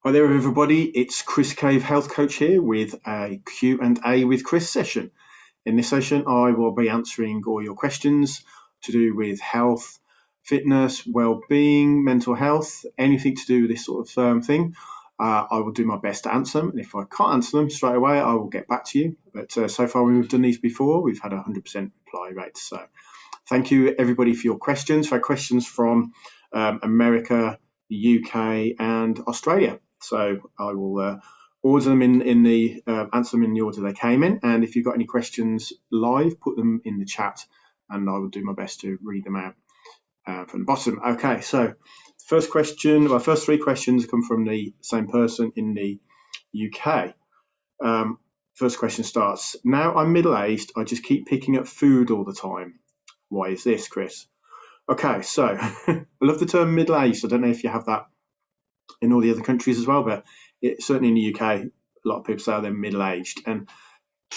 Hi there, everybody. It's Chris Cave, health coach here with a Q&A with Chris session. In this session, I will be answering all your questions to do with health, fitness, well-being, mental health, anything to do with this sort of thing. I will do my best to answer them. And if I can't answer them straight away, I will get back to you. But so far, when we've done these before, we've had a 100% reply rate. So thank you, everybody, for your questions. For questions from America, the UK, and Australia. So I will order them in the answer them in the order they came in. And if you've got any questions live, put them in the chat, and I will do my best to read them out from the bottom. Okay, so first three questions come from the same person in the UK. First question starts, now I'm middle-aged, I just keep picking up food all the time. Why is this, Chris? Okay, so I love the term middle-aged. I don't know if you have that in all the other countries as well, but certainly in the UK, a lot of people say they're middle-aged. And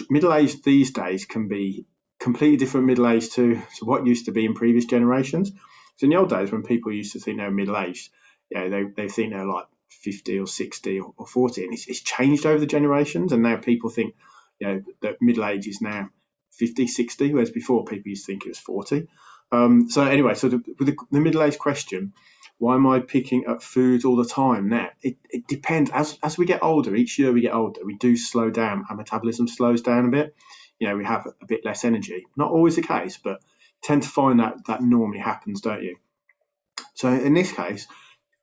middle-aged these days can be completely different middle-aged to what used to be in previous generations. So in the old days, when people used to think they were middle-aged, they think they're like 50 or 60 or 40, and it's changed over the generations. And now people think that middle age is now 50, 60, whereas before people used to think it was 40. So anyway, with the middle-aged question, why am I picking up food all the time? Now, it depends. As we get older, each year we get older, we do slow down. Our metabolism slows down a bit. We have a bit less energy. Not always the case, but tend to find that normally happens, don't you? So in this case,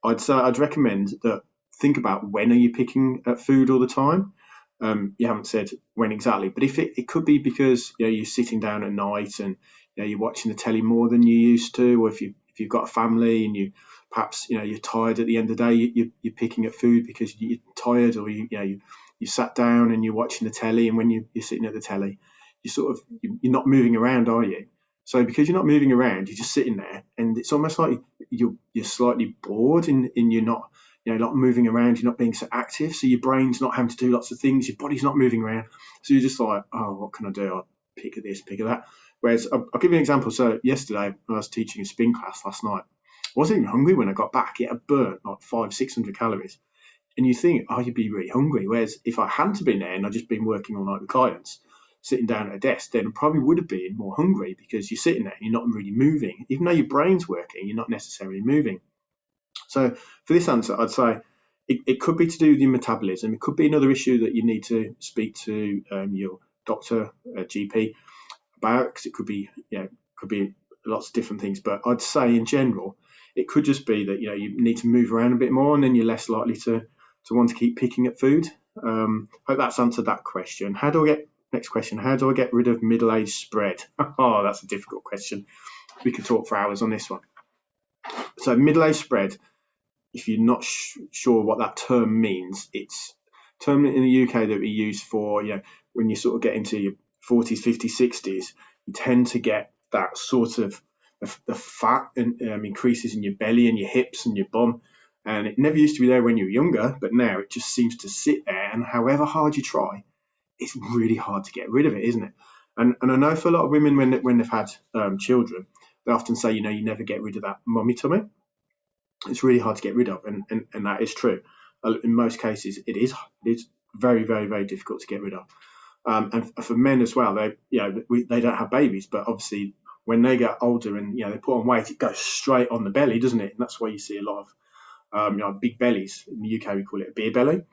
I'd recommend that think about when are you picking up food all the time. You haven't said when exactly, but if it could be because you're sitting down at night and you're watching the telly more than you used to, or if you've got a family and perhaps you're tired at the end of the day, you're picking up food because you're tired, or you sat down and you're watching the telly, and when you're sitting at the telly, you're not moving around, are you? So because you're not moving around, you're just sitting there, and it's almost like you're slightly bored, and you're not not moving around, you're not being so active, so your brain's not having to do lots of things, your body's not moving around, so you're just like, oh, what can I do? I'll pick at this, pick at that. Whereas I'll give you an example. So yesterday, when I was teaching a spin class last night, I wasn't even hungry when I got back. It had burnt like 500-600 calories. And you think, oh, you'd be really hungry. Whereas if I hadn't been there and I'd just been working all night with clients, sitting down at a desk, then I probably would have been more hungry, because you're sitting there and you're not really moving. Even though your brain's working, you're not necessarily moving. So for this answer, I'd say it could be to do with your metabolism. It could be another issue that you need to speak to your doctor, GP about, because it could be lots of different things. But I'd say in general, it could just be that you need to move around a bit more, and then you're less likely to want to keep picking up food. Hope that's answered that question. Next question, how do I get rid of middle-age spread? Oh, that's a difficult question. We could talk for hours on this one. So middle-age spread, if you're not sure what that term means, it's a term in the UK that we use for when you sort of get into your 40s, 50s, 60s, you tend to get that sort of the fat increases in your belly and your hips and your bum. And it never used to be there when you were younger, but now it just seems to sit there. And however hard you try, it's really hard to get rid of it, isn't it? And I know for a lot of women, when they've had children, they often say, you never get rid of that mummy tummy. It's really hard to get rid of, and that is true. In most cases, it is very, very, very difficult to get rid of. And for men as well, they don't have babies, but obviously when they get older and they put on weight, it goes straight on the belly, doesn't it? And that's why you see a lot of big bellies. In the UK, we call it a beer belly.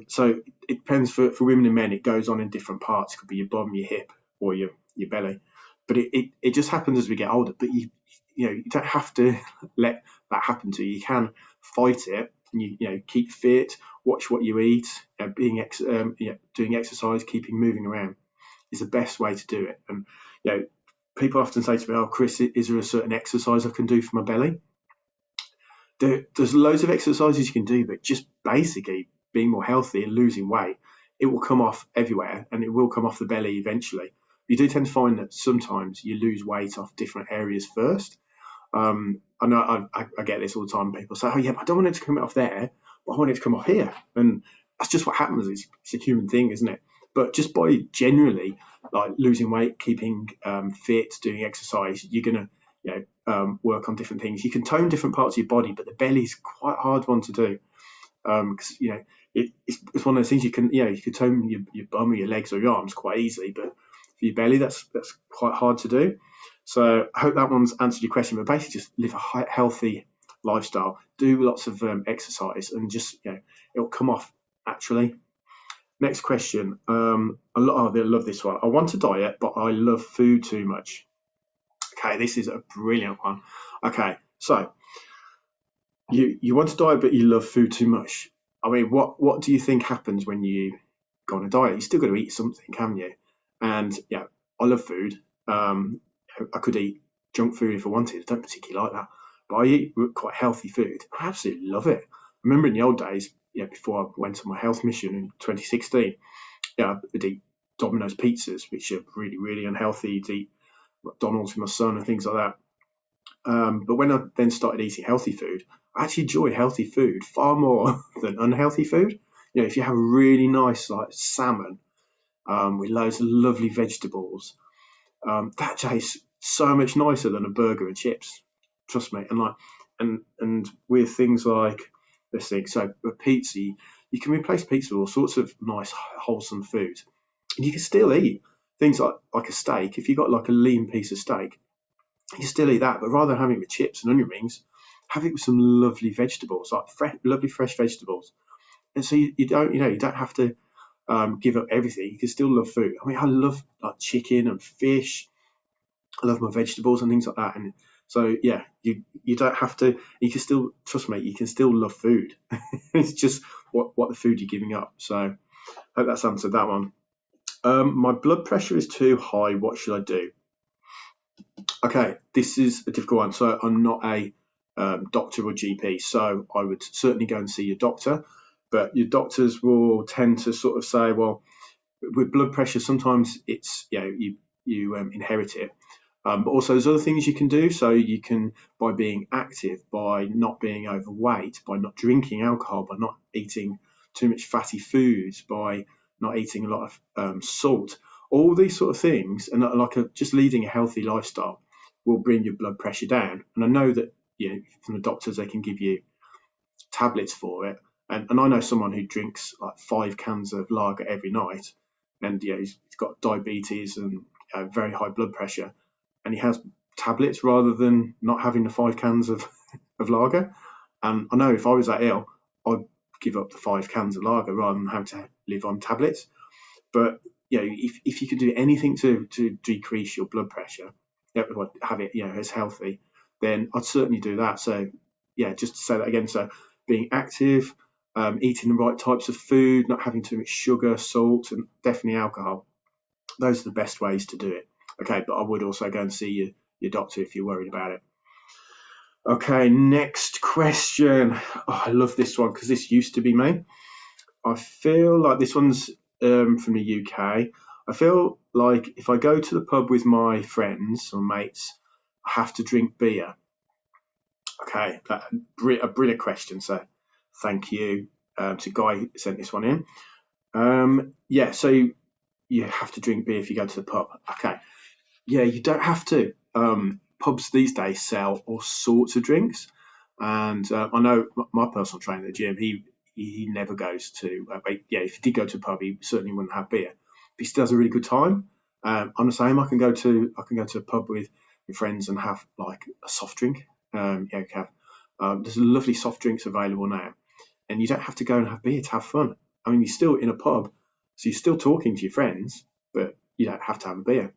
So it depends for women and men. It goes on in different parts. It could be your bum, your hip, or your belly. But it just happens as we get older. But you don't have to let that happen to you. You can fight it, and you keep fit, watch what you eat, doing exercise, keeping moving around is the best way to do it. And people often say to me, "Oh, Chris, is there a certain exercise I can do for my belly?" There's loads of exercises you can do, but just basically being more healthy and losing weight, it will come off everywhere, and it will come off the belly eventually. You do tend to find that sometimes you lose weight off different areas first. I know I get this all the time. People say, "Oh yeah, but I don't want it to come off there, but I want it to come off here," and that's just what happens. It's a human thing, isn't it? But just by generally like losing weight, keeping fit, doing exercise, you're gonna work on different things. You can tone different parts of your body, but the belly's quite a hard one to do. because it's one of those things you can tone your bum or your legs or your arms quite easily, but for your belly that's quite hard to do. So I hope that one's answered your question. But basically, just live a healthy lifestyle, do lots of exercise, and just it'll come off naturally. Next question. I love this one. I want to diet, but I love food too much. Okay, this is a brilliant one. Okay, so you want to diet, but you love food too much. I mean, what do you think happens when you go on a diet? You still got to eat something, haven't you? And yeah, I love food. I could eat junk food if I wanted. I don't particularly like that, but I eat quite healthy food. I absolutely love it. I remember in the old days, before I went on my health mission in 2016, I'd eat Domino's pizzas, which are really, really unhealthy. I'd eat McDonald's with my son and things like that. But when I then started eating healthy food, I actually enjoy healthy food far more than unhealthy food. If you have really nice like salmon with loads of lovely vegetables, that tastes so much nicer than a burger and chips. Trust me. And with things like this thing, so a pizza, you can replace pizza with all sorts of nice wholesome food, and you can still eat things like a steak. If you got like a lean piece of steak, you can still eat that, but rather than having it with chips and onion rings, have it with some lovely vegetables, like lovely fresh vegetables. And so you don't have to give up everything. You can still love food. I mean, I love like chicken and fish. I love my vegetables and things like that. And so yeah, you don't have to. You can still, trust me, you can still love food. It's just what the food you're giving up. So I hope that's answered that one. My blood pressure is too high. What should I do? Okay, this is a difficult one. So I'm not a doctor or GP, so I would certainly go and see your doctor. But your doctors will tend to sort of say, well, with blood pressure, sometimes it's you inherit it. But also there's other things you can do. So you can, by being active, by not being overweight, by not drinking alcohol, by not eating too much fatty foods, by not eating a lot of salt, all these sort of things, and just leading a healthy lifestyle will bring your blood pressure down. And I know that from the doctors they can give you tablets for it. And I know someone who drinks like 5 cans of lager every night, and he's got diabetes and very high blood pressure, and he has tablets rather than not having the 5 cans of lager. And I know if I was that ill, I'd give up the 5 cans of lager rather than have to live on tablets. But if you could do anything to decrease your blood pressure, have it as healthy, then I'd certainly do that. So just to say that again, so being active, eating the right types of food, not having too much sugar, salt, and definitely alcohol. Those are the best ways to do it. Okay, but I would also go and see your doctor if you're worried about it. Okay, next question. Oh, I love this one because this used to be me. I feel like this one's from the UK. I feel like if I go to the pub with my friends or mates, I have to drink beer. Okay, a brilliant question. So thank you to Guy who sent this one in. So you have to drink beer if you go to the pub. Okay, yeah, you don't have to. Pubs these days sell all sorts of drinks, and I know my personal trainer at the gym. He never goes to. If he did go to a pub, he certainly wouldn't have beer. But he still has a really good time. I'm the same. I can go to a pub with friends and have like a soft drink. There's lovely soft drinks available now, and you don't have to go and have beer to have fun. I mean, you're still in a pub, so you're still talking to your friends, but you don't have to have a beer.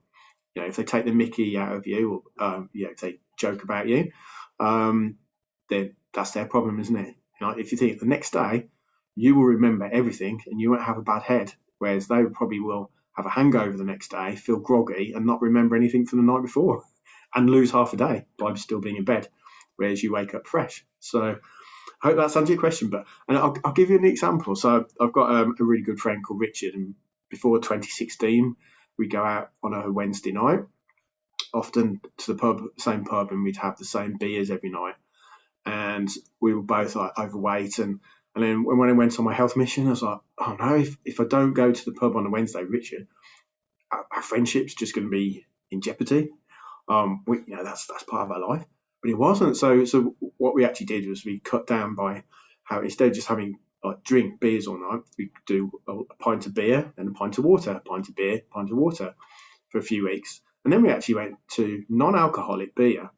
If they take the mickey out of you, or if they joke about you, then that's their problem, isn't it? If you think the next day, you will remember everything and you won't have a bad head, whereas they probably will have a hangover the next day, feel groggy, and not remember anything from the night before, and lose half a day by still being in bed, whereas you wake up fresh. So I hope that's answered your question. And I'll give you an example. So I've got a really good friend called Richard, and before 2016, we go out on a Wednesday night, often to the same pub, and we'd have the same beers every night. And we were both like overweight, and then when I went on my health mission, I was like, oh no, if I don't go to the pub on a Wednesday, Richard, our friendship's just going to be in jeopardy. That's part of our life, but it wasn't. So what we actually did was we cut down by how, instead of just having like drink beers all night. We do a pint of beer and a pint of water, a pint of beer, a pint of water for a few weeks. And then we actually went to non-alcoholic beer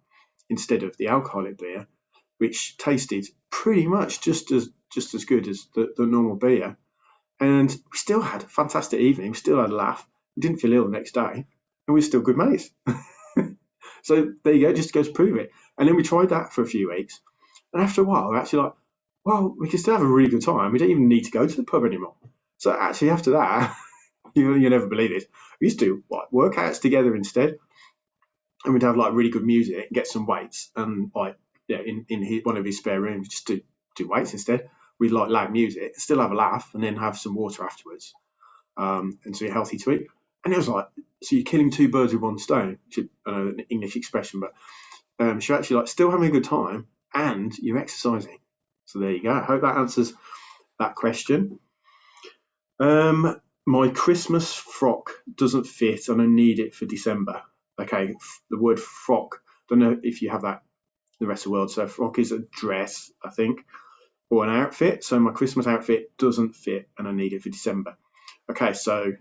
instead of the alcoholic beer, which tasted pretty much just as good as the normal beer. And we still had a fantastic evening. We still had a laugh. We didn't feel ill the next day, and we were still good mates. So there you go, just goes to prove it. And then we tried that for a few weeks, and after a while, we're actually like, well, we can still have a really good time. We don't even need to go to the pub anymore. So actually, after that, you never believe it. We used to do like workouts together instead, and we'd have like really good music, get some weights, and like in one of his spare rooms, just do weights instead. We'd like loud music, still have a laugh, and then have some water afterwards, and so you're healthy to eat. And it was like, so you're killing two birds with one stone, which is an English expression, but so you're actually like still having a good time and you're exercising. So there you go. I hope that answers that question. My Christmas frock doesn't fit and I need it for December. Okay, the word frock, don't know if you have that in the rest of the world. So frock is a dress, I think, or an outfit. So my Christmas outfit doesn't fit and I need it for December. Okay, so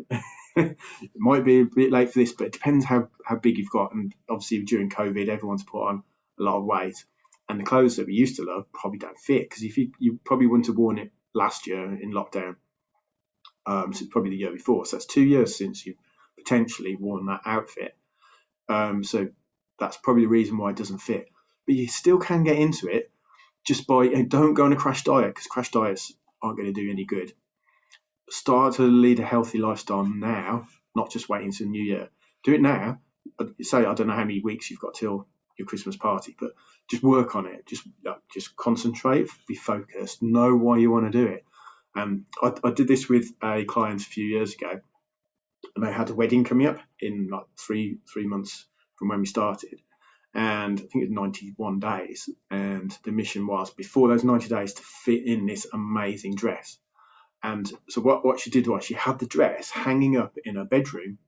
it might be a bit late for this, but it depends how big you've got. And obviously during COVID, everyone's put on a lot of weight. And the clothes that we used to love probably don't fit, because if you probably wouldn't have worn it last year in lockdown. So it's probably the year before. So that's 2 years since you've potentially worn that outfit. So that's probably the reason why it doesn't fit. But you still can get into it just by, don't go on a crash diet, because crash diets aren't going to do you any good. Start to lead a healthy lifestyle now, not just waiting until the new year. Do it now. Say, I don't know how many weeks you've got till your Christmas party, but just work on it. Just concentrate, be focused, know why you want to do it. I did this with a client a few years ago, and they had a wedding coming up in like three months from when we started, and I think it was 91 days. And the mission was, before those 90 days, to fit in this amazing dress. And so what she did was she had the dress hanging up in her bedroom,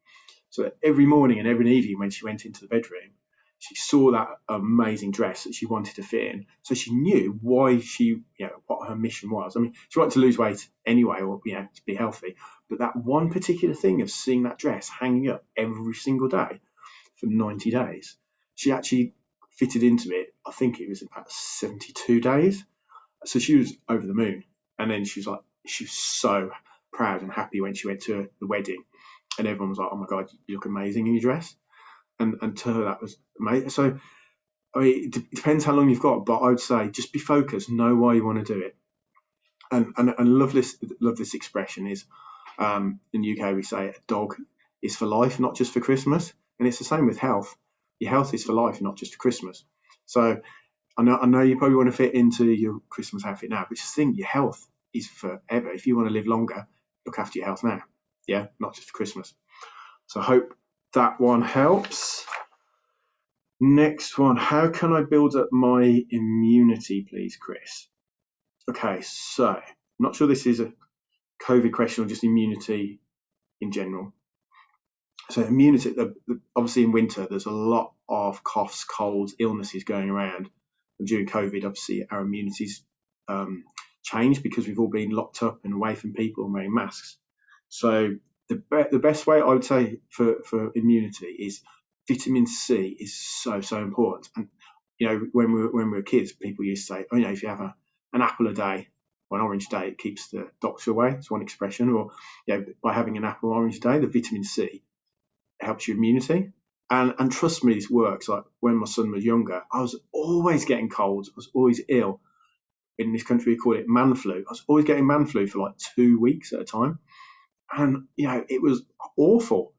so that every morning and every evening when she went into the bedroom, she saw that amazing dress that she wanted to fit in. So she knew why what her mission was. I mean, she wanted to lose weight anyway, or to be healthy. But that one particular thing of seeing that dress hanging up every single day for 90 days, she actually fitted into it. I think it was about 72 days. So she was over the moon. And then she was so proud and happy when she went to the wedding, and everyone was like, "Oh my God, you look amazing in your dress." And to her, that was amazing. So I mean, it depends how long you've got, but I would say just be focused, know why you want to do it. And love this expression is, in the UK we say a dog is for life, not just for Christmas. And it's the same with health. Your health is for life, not just for Christmas. So I know you probably want to fit into your Christmas outfit now, but just think your health is forever. If you want to live longer, look after your health now. Yeah, not just for Christmas. So I hope that one helps. Next one, how can I build up my immunity, please, Chris? Okay, so I'm not sure this is a COVID question or just immunity in general. So immunity, obviously in winter, there's a lot of coughs, colds, illnesses going around. And during COVID, obviously our immunity's changed because we've all been locked up and away from people and wearing masks. So the best way I would say for immunity is vitamin C is so important. And when we were kids, people used to say, if you have an apple a day or an orange a day, it keeps the doctor away. It's one expression. Or by having an apple or orange a day, the vitamin C helps your immunity. And trust me, this works. Like when my son was younger, I was always getting colds. I was always ill. In this country, we call it man flu. I was always getting man flu for like 2 weeks at a time. And, it was awful.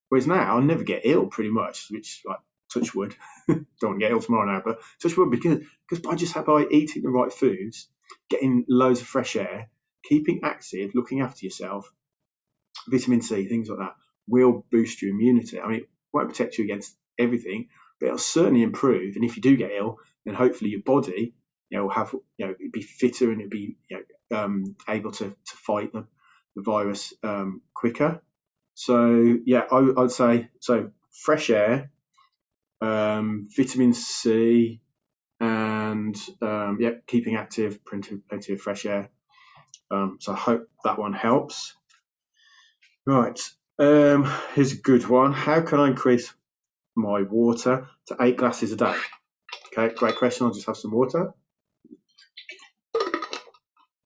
Whereas now I never get ill pretty much, which, like, touch wood, don't want to get ill tomorrow now, but touch wood, because by eating the right foods, getting loads of fresh air, keeping active, looking after yourself, vitamin C, things like that, will boost your immunity. I mean, it won't protect you against everything, but it'll certainly improve. And if you do get ill, then hopefully your body, will have, be fitter, and it'll be, able to fight the virus quicker. So I'd say fresh air, vitamin C, and keeping active, plenty of fresh air. So I hope that one helps. Right, here's a good one. How can I increase my water to 8 glasses a day? Okay, great question. I'll just have some water.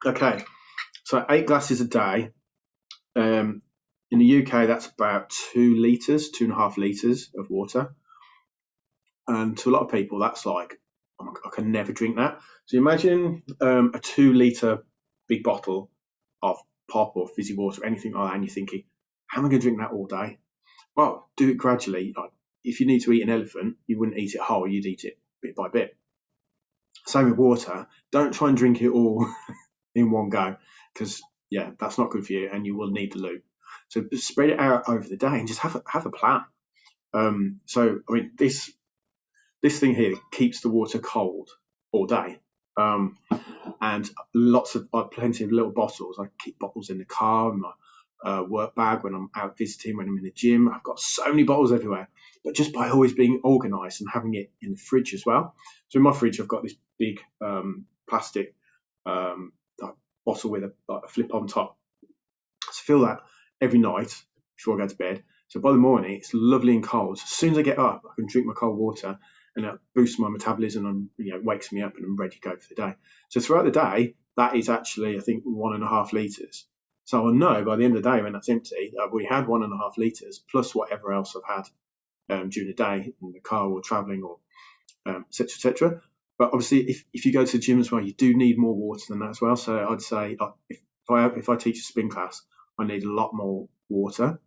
Okay, so 8 glasses a day. In the UK, that's about 2 litres, 2.5 litres of water. And to a lot of people, that's like, oh my God, I can never drink that. So imagine a 2 litre big bottle of pop or fizzy water, or anything like that, and you're thinking, how am I going to drink that all day? Well, do it gradually. Like, if you need to eat an elephant, you wouldn't eat it whole, you'd eat it bit by bit. Same with water. Don't try and drink it all in one go, because yeah, that's not good for you, and you will need the loo. So spread it out over the day and just have a plan. So I mean, this thing here keeps the water cold all day, and plenty of little bottles. I keep bottles in the car, in my work bag when I'm out visiting, when I'm in the gym. I've got so many bottles everywhere, but just by always being organised and having it in the fridge as well. So in my fridge, I've got this big plastic bottle with a flip on top. So fill that every night before I go to bed. So by the morning, it's lovely and cold. So as soon as I get up, I can drink my cold water, and it boosts my metabolism and wakes me up, and I'm ready to go for the day. So throughout the day, that is actually, I think, 1.5 litres. So I know by the end of the day, when that's empty, we had 1.5 litres plus whatever else I've had during the day in the car or travelling or etc. etc. But obviously, if you go to the gym as well, you do need more water than that as well. So I'd say if I teach a spin class, I need a lot more water,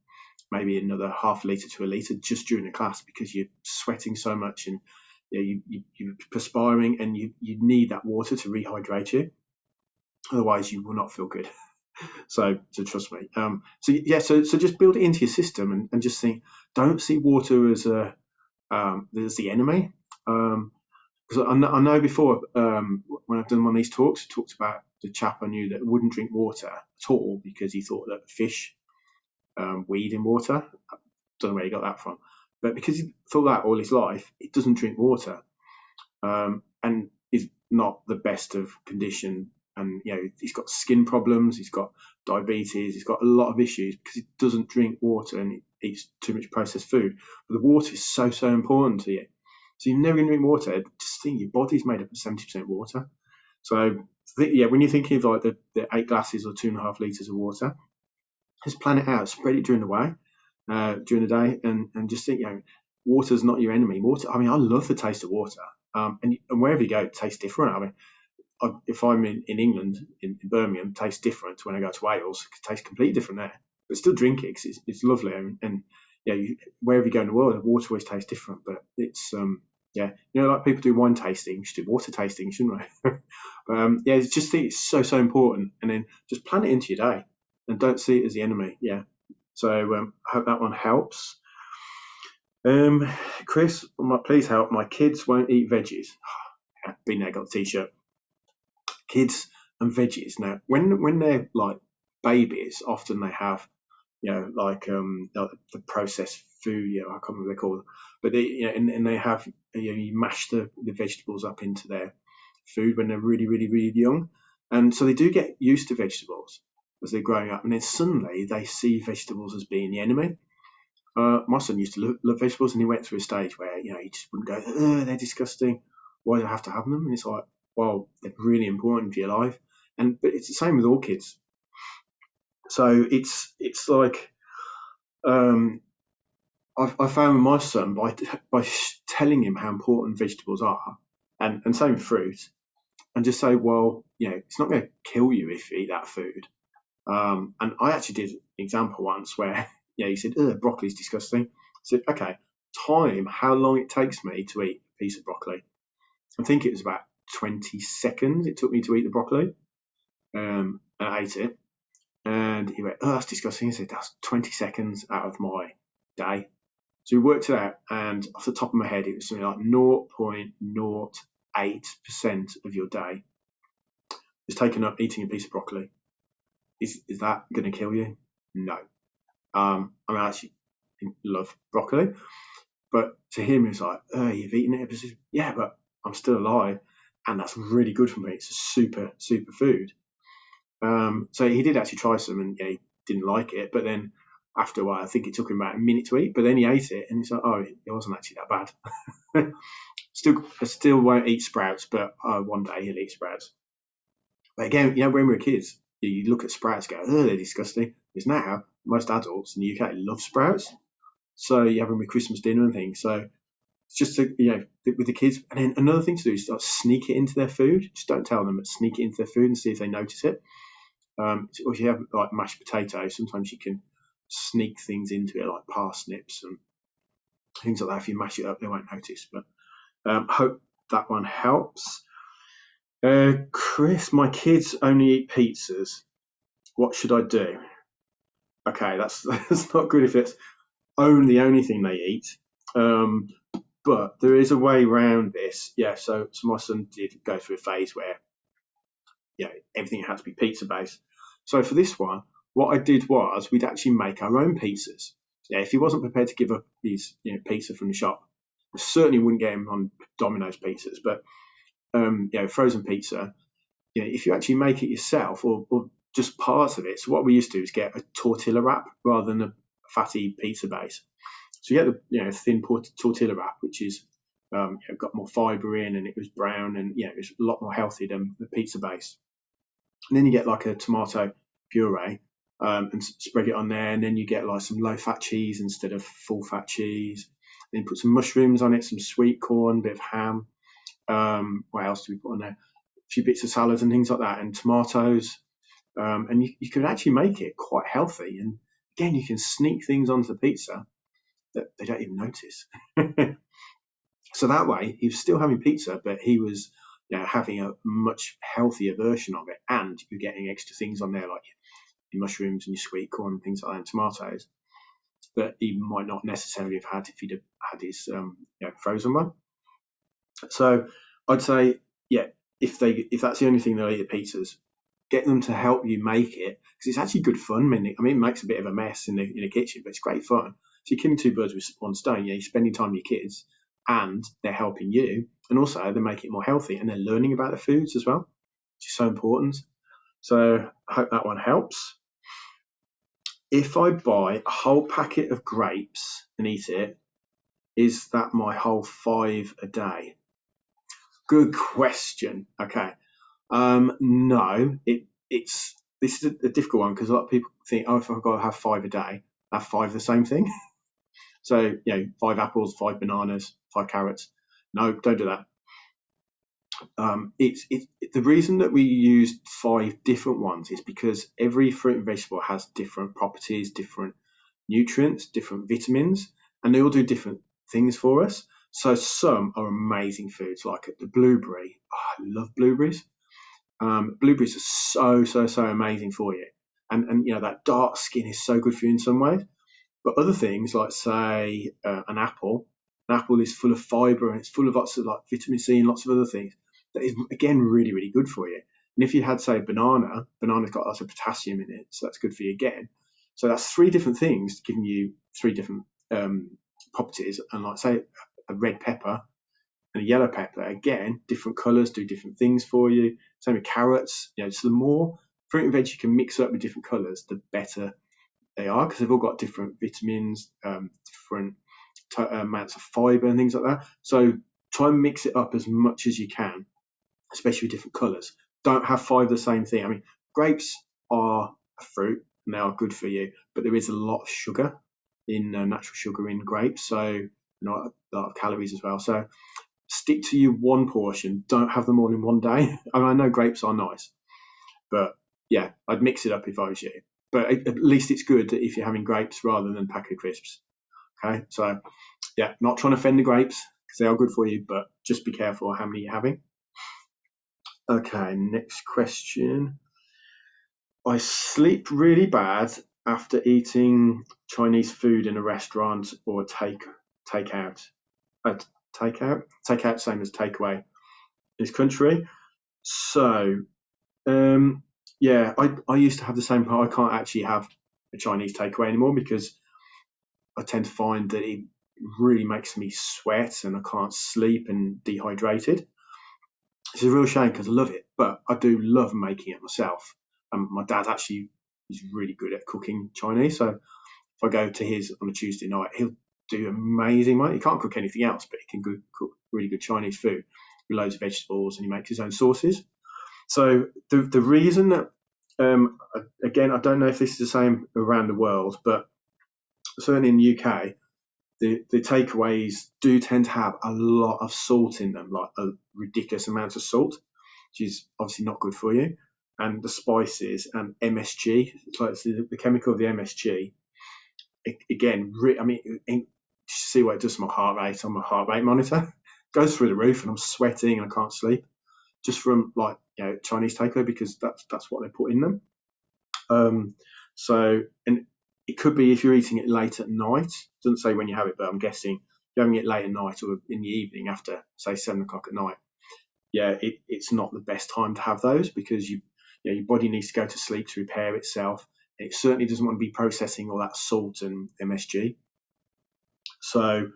maybe another half a litre to a litre just during the class, because you're sweating so much and you're perspiring, and you need that water to rehydrate you. Otherwise, you will not feel good. So trust me. So just build it into your system, and just think, don't see water as the enemy. Because I know before, when I've done one of these talks, I talked about the chap I knew that wouldn't drink water at all because he thought that fish weed in water. I don't know where he got that from, but because he thought that all his life, he doesn't drink water, and is not the best of condition. And he's got skin problems, he's got diabetes, he's got a lot of issues because he doesn't drink water and he eats too much processed food. But the water is so important to you. So you're never going to drink water. Just think, your body's made up of 70% water. So when you're thinking of like the 8 glasses or 2.5 litres of water, just plan it out, spread it during the day, and just think, water's not your enemy. Water. I mean, I love the taste of water, and wherever you go, it tastes different. I mean, if I'm in England, in Birmingham, it tastes different to when I go to Wales. It tastes completely different there, but still drink it because it's lovely. And wherever you go in the world, the water always tastes different. But it's like people do wine tasting, should do water tasting, shouldn't they? It's just think it's so important, and then just plan it into your day, and don't see it as the enemy. Yeah. So I hope that one helps. Chris, please help. My kids won't eat veggies. Been there, got the t-shirt. Kids and veggies. Now, when they're like babies, often they have, the processed food. I can't remember what they're called, but and they have, you mash the vegetables up into their food when they're really, really, really young, and so they do get used to vegetables as they're growing up, and then suddenly they see vegetables as being the enemy. My son used to love vegetables, and he went through a stage where he just wouldn't go, they're disgusting. Why do I have to have them? And it's like, well, they're really important for your life, but it's the same with all kids. So it's like I found with my son by telling him how important vegetables are, and same with fruit, and just say, well, it's not going to kill you if you eat that food. And I actually did an example once where he said, broccoli's disgusting. I said, okay, time how long it takes me to eat a piece of broccoli. I think it was about 20 seconds it took me to eat the broccoli. And I ate it. And he went, that's disgusting. He said, that's 20 seconds out of my day. So we worked it out, and off the top of my head, it was something like 0.08% of your day is taken up eating a piece of broccoli. Is that going to kill you? No. I actually love broccoli, but to him, it's like, you've eaten it. Yeah, but I'm still alive, and that's really good for me. It's a super, super food. So he did actually try some, and he didn't like it. But then after a while, I think it took him about a minute to eat. But then he ate it, and he's like, "Oh, it wasn't actually that bad." I still won't eat sprouts, but one day he'll eat sprouts. But again, when we were kids, you look at sprouts, and go, "Oh, they're disgusting." Because now most adults in the UK love sprouts, so you have them with Christmas dinner and things. So it's just with the kids. And then another thing to do is start sneak it into their food. Just don't tell them, but sneak it into their food and see if they notice it. Or if you have like mashed potatoes, sometimes you can sneak things into it, like parsnips and things like that. If you mash it up, they won't notice. But hope that one helps. Chris, my kids only eat pizzas. What should I do? Okay, that's not good if it's the only thing they eat. But there is a way around this. Yeah, so my son did go through a phase where everything had to be pizza based. So for this one, what I did was we'd actually make our own pizzas. Yeah, if he wasn't prepared to give up his pizza from the shop, I certainly wouldn't get him on Domino's pizzas. But frozen pizza, if you actually make it yourself or just parts of it. So what we used to do is get a tortilla wrap rather than a fatty pizza base. So you get the thin tortilla wrap, which is got more fibre in, and it was brown, and it's a lot more healthy than the pizza base. And then you get like a tomato puree and spread it on there, and then you get like some low fat cheese instead of full fat cheese. Then you put some mushrooms on it, some sweet corn, a bit of ham. What else do we put on there? A few bits of salad and things like that, and tomatoes. And you can actually make it quite healthy. And again, you can sneak things onto the pizza that they don't even notice. So that way, he was still having pizza, but he was having a much healthier version of it, and you're getting extra things on there like your mushrooms and your sweet corn and things like that, and tomatoes that he might not necessarily have had if he'd have had his frozen one. So I'd say, if that's the only thing they'll eat at pizzas, get them to help you make it, because it's actually good fun. I mean, it makes a bit of a mess in the kitchen, but it's great fun. So you're killing two birds with one stone. You're spending time with your kids, and they're helping you, and also they make it more healthy, and they're learning about the foods as well, which is so important. So I hope that one helps. If I buy a whole packet of grapes and eat it, is that my whole 5 a day? Good question. Okay. No, this is a difficult one because a lot of people think, if I've got to have 5 a day, have 5 the same thing. So 5 apples, 5 bananas, 5 carrots. No, don't do that. The reason that we use 5 different ones is because every fruit and vegetable has different properties, different nutrients, different vitamins, and they all do different things for us. So some are amazing foods, like the blueberry. I love blueberries. Blueberries are so amazing for you, and that dark skin is so good for you in some ways. But other things, like say an apple is full of fibre, and it's full of lots of like vitamin C and lots of other things that is again really good for you. And if you had say banana's got lots of potassium in it, so that's good for you again. So that's 3 different things giving you 3 different properties. And like say a red pepper and a yellow pepper, again, different colours do different things for you. Same with carrots. So the more fruit and veg you can mix up with different colours, the better they are, because they've all got different vitamins, different amounts of fibre and things like that. So try and mix it up as much as you can, especially with different colours. Don't have 5 the same thing. I mean, grapes are a fruit and they are good for you, but there is a lot of sugar in natural sugar in grapes, so a lot of calories as well. So stick to your one portion. Don't have them all in one day. I mean, I know grapes are nice, but yeah, I'd mix it up if I was you. But at least it's good if you're having grapes rather than a pack of crisps. Okay, so yeah, not trying to offend the grapes because they are good for you, but just be careful how many you're having. Okay, next question. I sleep really bad after eating Chinese food in a restaurant or takeout. Takeout, same as takeaway in this country. So, yeah, I used to have the same problem. I can't actually have a Chinese takeaway anymore because I tend to find that it really makes me sweat and I can't sleep and dehydrated. It's a real shame because I love it, but I do love making it myself. My dad actually is really good at cooking Chinese, so if I go to his on a Tuesday night, he'll do amazing, mate. He can't cook anything else, but he can cook really good Chinese food with loads of vegetables, and he makes his own sauces. So the reason that, again, I don't know if this is the same around the world, but certainly in the UK, the takeaways do tend to have a lot of salt in them, like a ridiculous amount of salt, which is obviously not good for you. And the spices and MSG, it's like the chemical of the MSG, again, I mean, see what it does to my heart rate on my heart rate monitor. It goes through the roof, and I'm sweating and I can't sleep just from Chinese takeaway, because that's what they put in them. So, and it could be if you're eating it late at night. It doesn't say when you have it, but I'm guessing you're having it late at night or in the evening after, say, 7 o'clock at night. Yeah, it's not the best time to have those, because your body needs to go to sleep to repair itself. It certainly doesn't want to be processing all that salt and MSG. So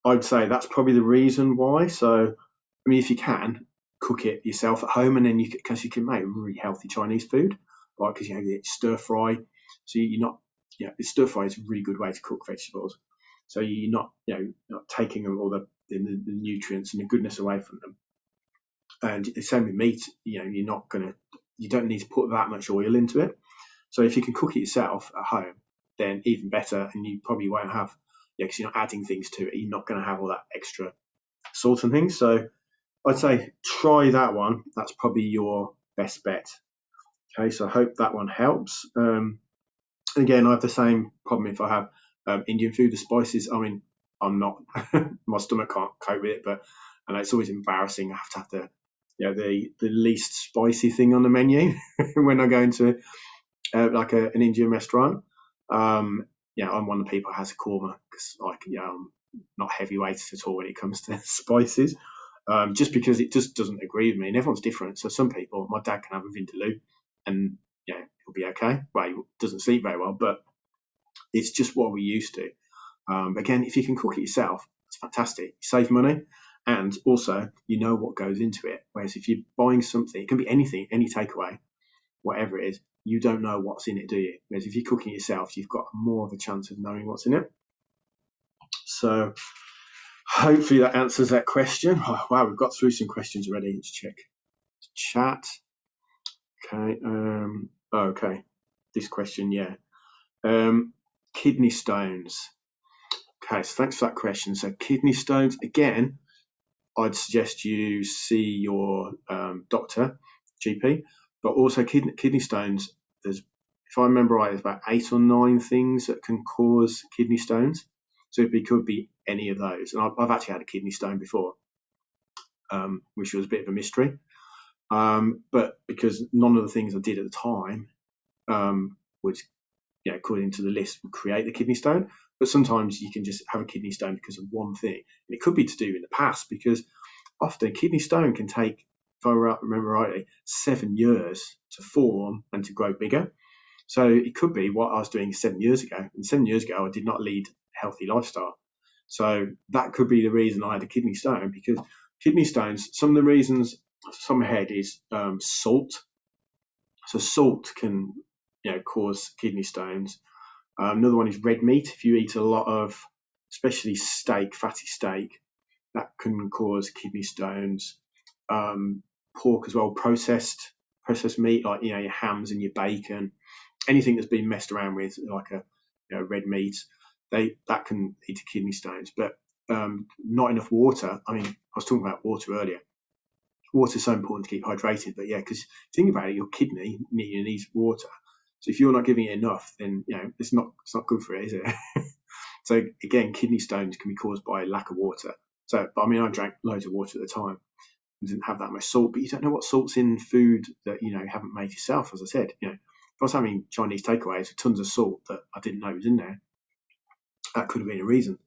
I'd say that's probably the reason why. So, I mean, if you can, cook it yourself at home, and then because you can make really healthy Chinese food, like, because you stir fry. So you're not, stir fry is a really good way to cook vegetables. So you're not, not taking all the nutrients and the goodness away from them. And the same with meat, you don't need to put that much oil into it. So if you can cook it yourself at home, then even better, and you probably won't have, because you're not adding things to it, you're not going to have all that extra salt and things. So I'd say try that one. That's probably your best bet. Okay, so I hope that one helps. Again, I have the same problem if I have Indian food, the spices. I mean, I'm not, my stomach can't cope with it, and it's always embarrassing. I have to have the least spicy thing on the menu when I go into an Indian restaurant. I'm one of the people who has a korma, because I'm not heavyweight at all when it comes to spices. Just because it just doesn't agree with me, and everyone's different. So some people, my dad can have a vindaloo, and he'll be okay. Well, he doesn't sleep very well, but it's just what we're used to. Again, if you can cook it yourself, it's fantastic. You save money, and also you know what goes into it. Whereas if you're buying something, it can be anything, any takeaway, whatever it is, you don't know what's in it, do you? Whereas if you're cooking it yourself, you've got more of a chance of knowing what's in it. So hopefully that answers that question. Oh, wow, we've got through some questions already. Let's check chat. Okay. Okay. This question, yeah. Kidney stones. Okay, so thanks for that question. So kidney stones, again, I'd suggest you see your doctor, GP, but also kidney stones. If I remember right, there's about 8 or 9 things that can cause kidney stones. So it could be any of those. And I've actually had a kidney stone before, which was a bit of a mystery. But because none of the things I did at the time would, according to the list, would create the kidney stone. But sometimes you can just have a kidney stone because of one thing. And it could be to do in the past, because often a kidney stone can take, if I remember rightly, 7 years to form and to grow bigger. So it could be what I was doing 7 years ago. And 7 years ago, I did not lead a healthy lifestyle. So that could be the reason I had a kidney stone, because kidney stones, some of the reasons, some head is salt. So salt can cause kidney stones. Another one is red meat. If you eat a lot of, especially steak, fatty steak, that can cause kidney stones. Pork as well, processed meat, like your hams and your bacon, anything that's been messed around with, like a red meat, that can lead to kidney stones. But not enough water. I mean, I was talking about water earlier. Water is so important to keep hydrated, but because think about it, your kidney needs water. So if you're not giving it enough, then it's not good for it, is it? So again, kidney stones can be caused by lack of water. So, but I mean, I drank loads of water at the time and didn't have that much salt. But you don't know what salt's in food that you haven't made yourself. As I said, if I was having Chinese takeaways with tons of salt that I didn't know was in there, that could have been a reason.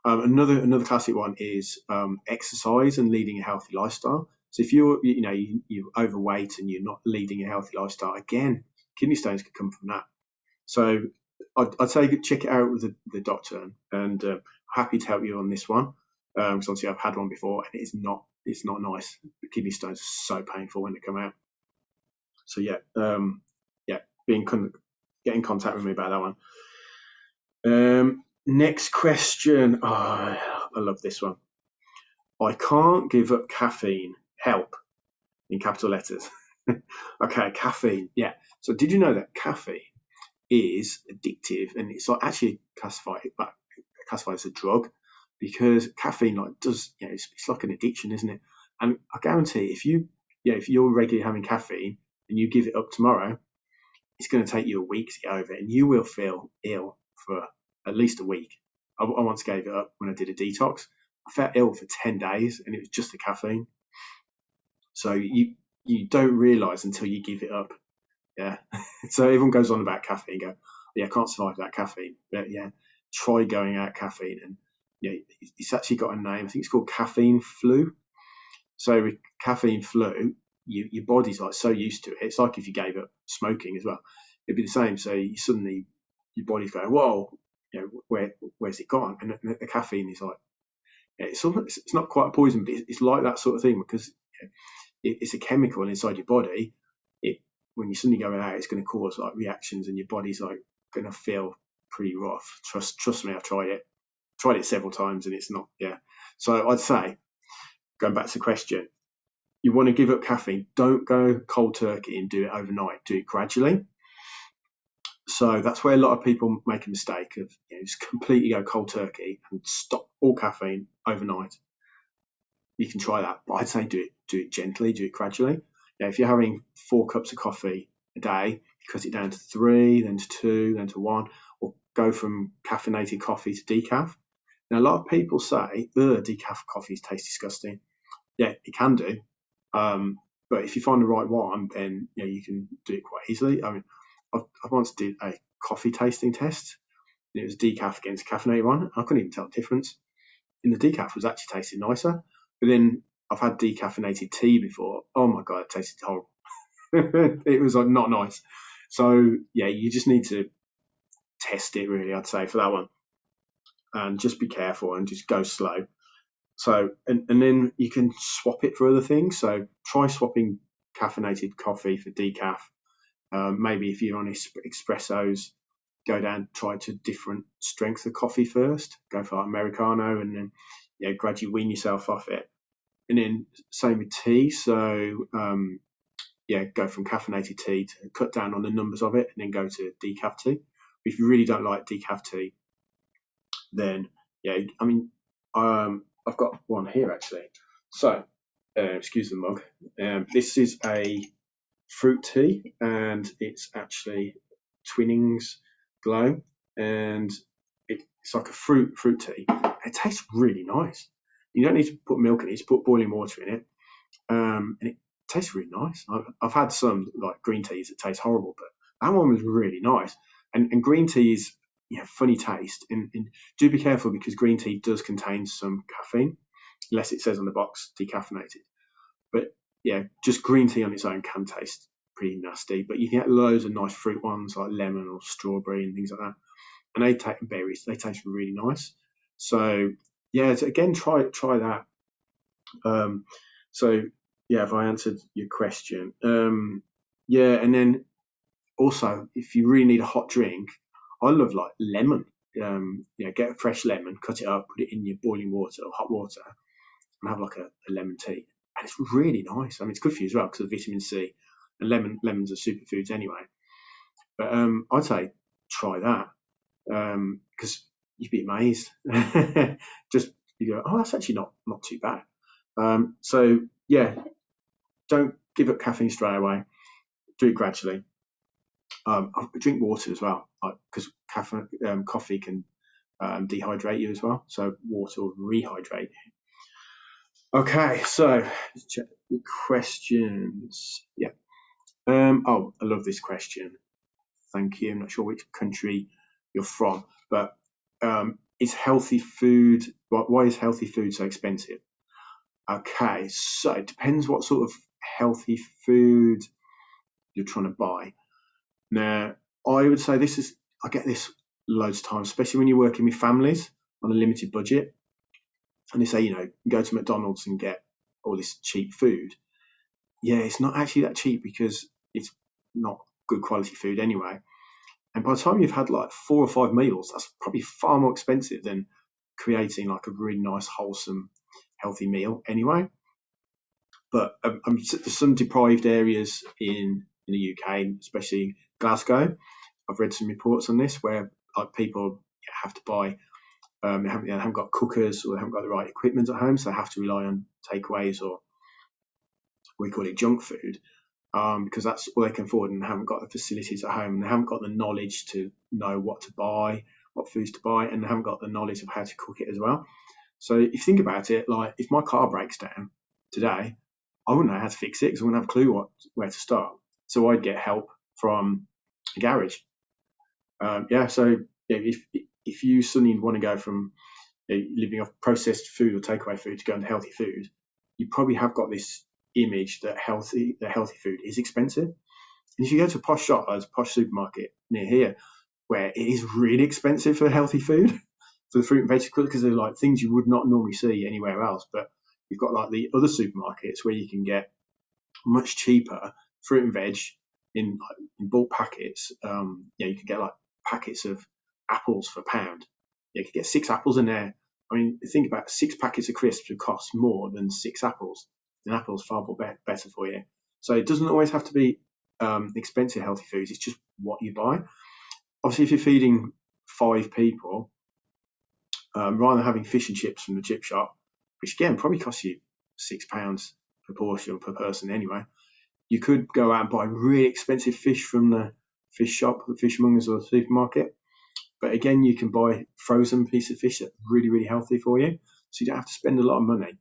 Another classic one is exercise and leading a healthy lifestyle. So if you're overweight and you're not leading a healthy lifestyle, again, kidney stones could come from that. So I'd say check it out with the doctor, and happy to help you on this one. Because obviously I've had one before, and it's not nice. The kidney stones are so painful when they come out. So get in contact with me about that one. Next question. Oh, I love this one. I can't give up caffeine. Help, in capital letters. Okay, caffeine. Yeah. So did you know that caffeine is addictive, and it's like actually classified as a drug, because caffeine does, it's like an addiction, isn't it? And I guarantee if you're regularly having caffeine and you give it up tomorrow, it's going to take you a week to get over it, and you will feel ill for at least a week. I once gave it up when I did a detox. I felt ill for 10 days, and it was just the caffeine. So you don't realise until you give it up. Yeah. So everyone goes on about caffeine, go, yeah, I can't survive that caffeine. But yeah, try going out caffeine. And yeah, it's actually got a name. I think it's called caffeine flu. So with caffeine flu, your body's like so used to it. It's like if you gave up smoking as well. It'd be the same. So suddenly your body's going, whoa, where's it gone? And the caffeine is like, it's not quite a poison, but it's like that sort of thing, because it's a chemical inside your body. When you suddenly go out, it's going to cause like reactions, and your body's like going to feel pretty rough. Trust me, I've tried it several times, and it's not. Yeah. So I'd say, going back to the question, you want to give up caffeine, don't go cold turkey and do it overnight. Do it gradually. So that's where a lot of people make a mistake of just completely go cold turkey and stop all caffeine overnight. You can try that, but I'd say do it gently, do it gradually. If you're having 4 cups of coffee a day, cut it down to 3, then to 2, then to 1, or go from caffeinated coffee to decaf. Now, a lot of people say, decaf coffees taste disgusting. Yeah, it can do. But if you find the right one, then you can do it quite easily. I mean, I once did a coffee tasting test. It was decaf against caffeinated one. I couldn't even tell the difference. In the decaf was actually tasting nicer. But then I've had decaffeinated tea before. Oh my God, it tasted horrible. It was not nice. So yeah, you just need to test it really, I'd say, for that one. And just be careful and just go slow. So, and then you can swap it for other things. So try swapping caffeinated coffee for decaf. Maybe if you're on espressos, go down, try to different strength of coffee first. Go for Americano, and then gradually wean yourself off it. And then same with tea. So go from caffeinated tea to cut down on the numbers of it, and then go to decaf tea. If you really don't like decaf tea, then I've got one here actually. So excuse the mug. This is a fruit tea, and it's actually Twinings Glow, and it's like a fruit tea. It tastes really nice. You don't need to put milk in it; you just put boiling water in it, and it tastes really nice. I've had some like green teas that taste horrible, but that one was really nice. And green tea is funny taste, and do be careful, because green tea does contain some caffeine, unless it says on the box decaffeinated. But yeah, just green tea on its own can taste pretty nasty, but you can get loads of nice fruit ones like lemon or strawberry and things like that, and berries, they taste really nice. So yeah, so again, try that. So yeah, if I answered your question, yeah, and then also if you really need a hot drink, I love like lemon. Get a fresh lemon, cut it up, put it in your boiling water or hot water, and have like a lemon tea, and it's really nice. I mean, it's good for you as well because of vitamin C, and lemons are superfoods anyway. But I'd say try that, because you'd be amazed. Just you go, oh, that's actually not too bad. So yeah, don't give up caffeine straight away. Do it gradually. Drink water as well, because coffee can dehydrate you as well. So water will rehydrate you. Okay, so let's check the questions. Yeah. I love this question. Thank you. I'm not sure which country you're from, but is healthy food? Why is healthy food so expensive? Okay, so it depends what sort of healthy food you're trying to buy. Now, I would say I get this loads of times, especially when you're working with families on a limited budget, and they say, go to McDonald's and get all this cheap food. Yeah, it's not actually that cheap because it's not good quality food anyway. And by the time you've had like 4 or 5 meals, that's probably far more expensive than creating like a really nice, wholesome, healthy meal anyway. But there's some deprived areas in the UK, especially Glasgow. I've read some reports on this where like people have to buy, they haven't got cookers, or they haven't got the right equipment at home, so they have to rely on takeaways, or we call it junk food, because that's all they can afford, and they haven't got the facilities at home, and they haven't got the knowledge to know what to buy, what foods to buy, and they haven't got the knowledge of how to cook it as well. So if you think about it, like if my car breaks down today, I wouldn't know how to fix it because I wouldn't have a clue where to start. So I'd get help from a garage. If you suddenly want to go from living off processed food or takeaway food to go into healthy food, you probably have got this image that healthy food is expensive. And if you go to a posh shop, there's a posh supermarket near here where it is really expensive for healthy food, for the fruit and vegetables, because they're like things you would not normally see anywhere else. But you've got like the other supermarkets where you can get much cheaper fruit and veg in bulk packets. You can get like packets of apples for £1. You could get 6 apples in there. I mean, think about 6 packets of crisps would cost more than 6 apples. An apple's far more better for you. So it doesn't always have to be expensive healthy foods. It's just what you buy. Obviously, if you're feeding 5 people, rather than having fish and chips from the chip shop, which again probably costs you £6 per portion per person anyway, you could go out and buy really expensive fish from the fish shop, the fishmongers, or the supermarket. But again, you can buy frozen piece of fish that's really, really healthy for you, so you don't have to spend a lot of money.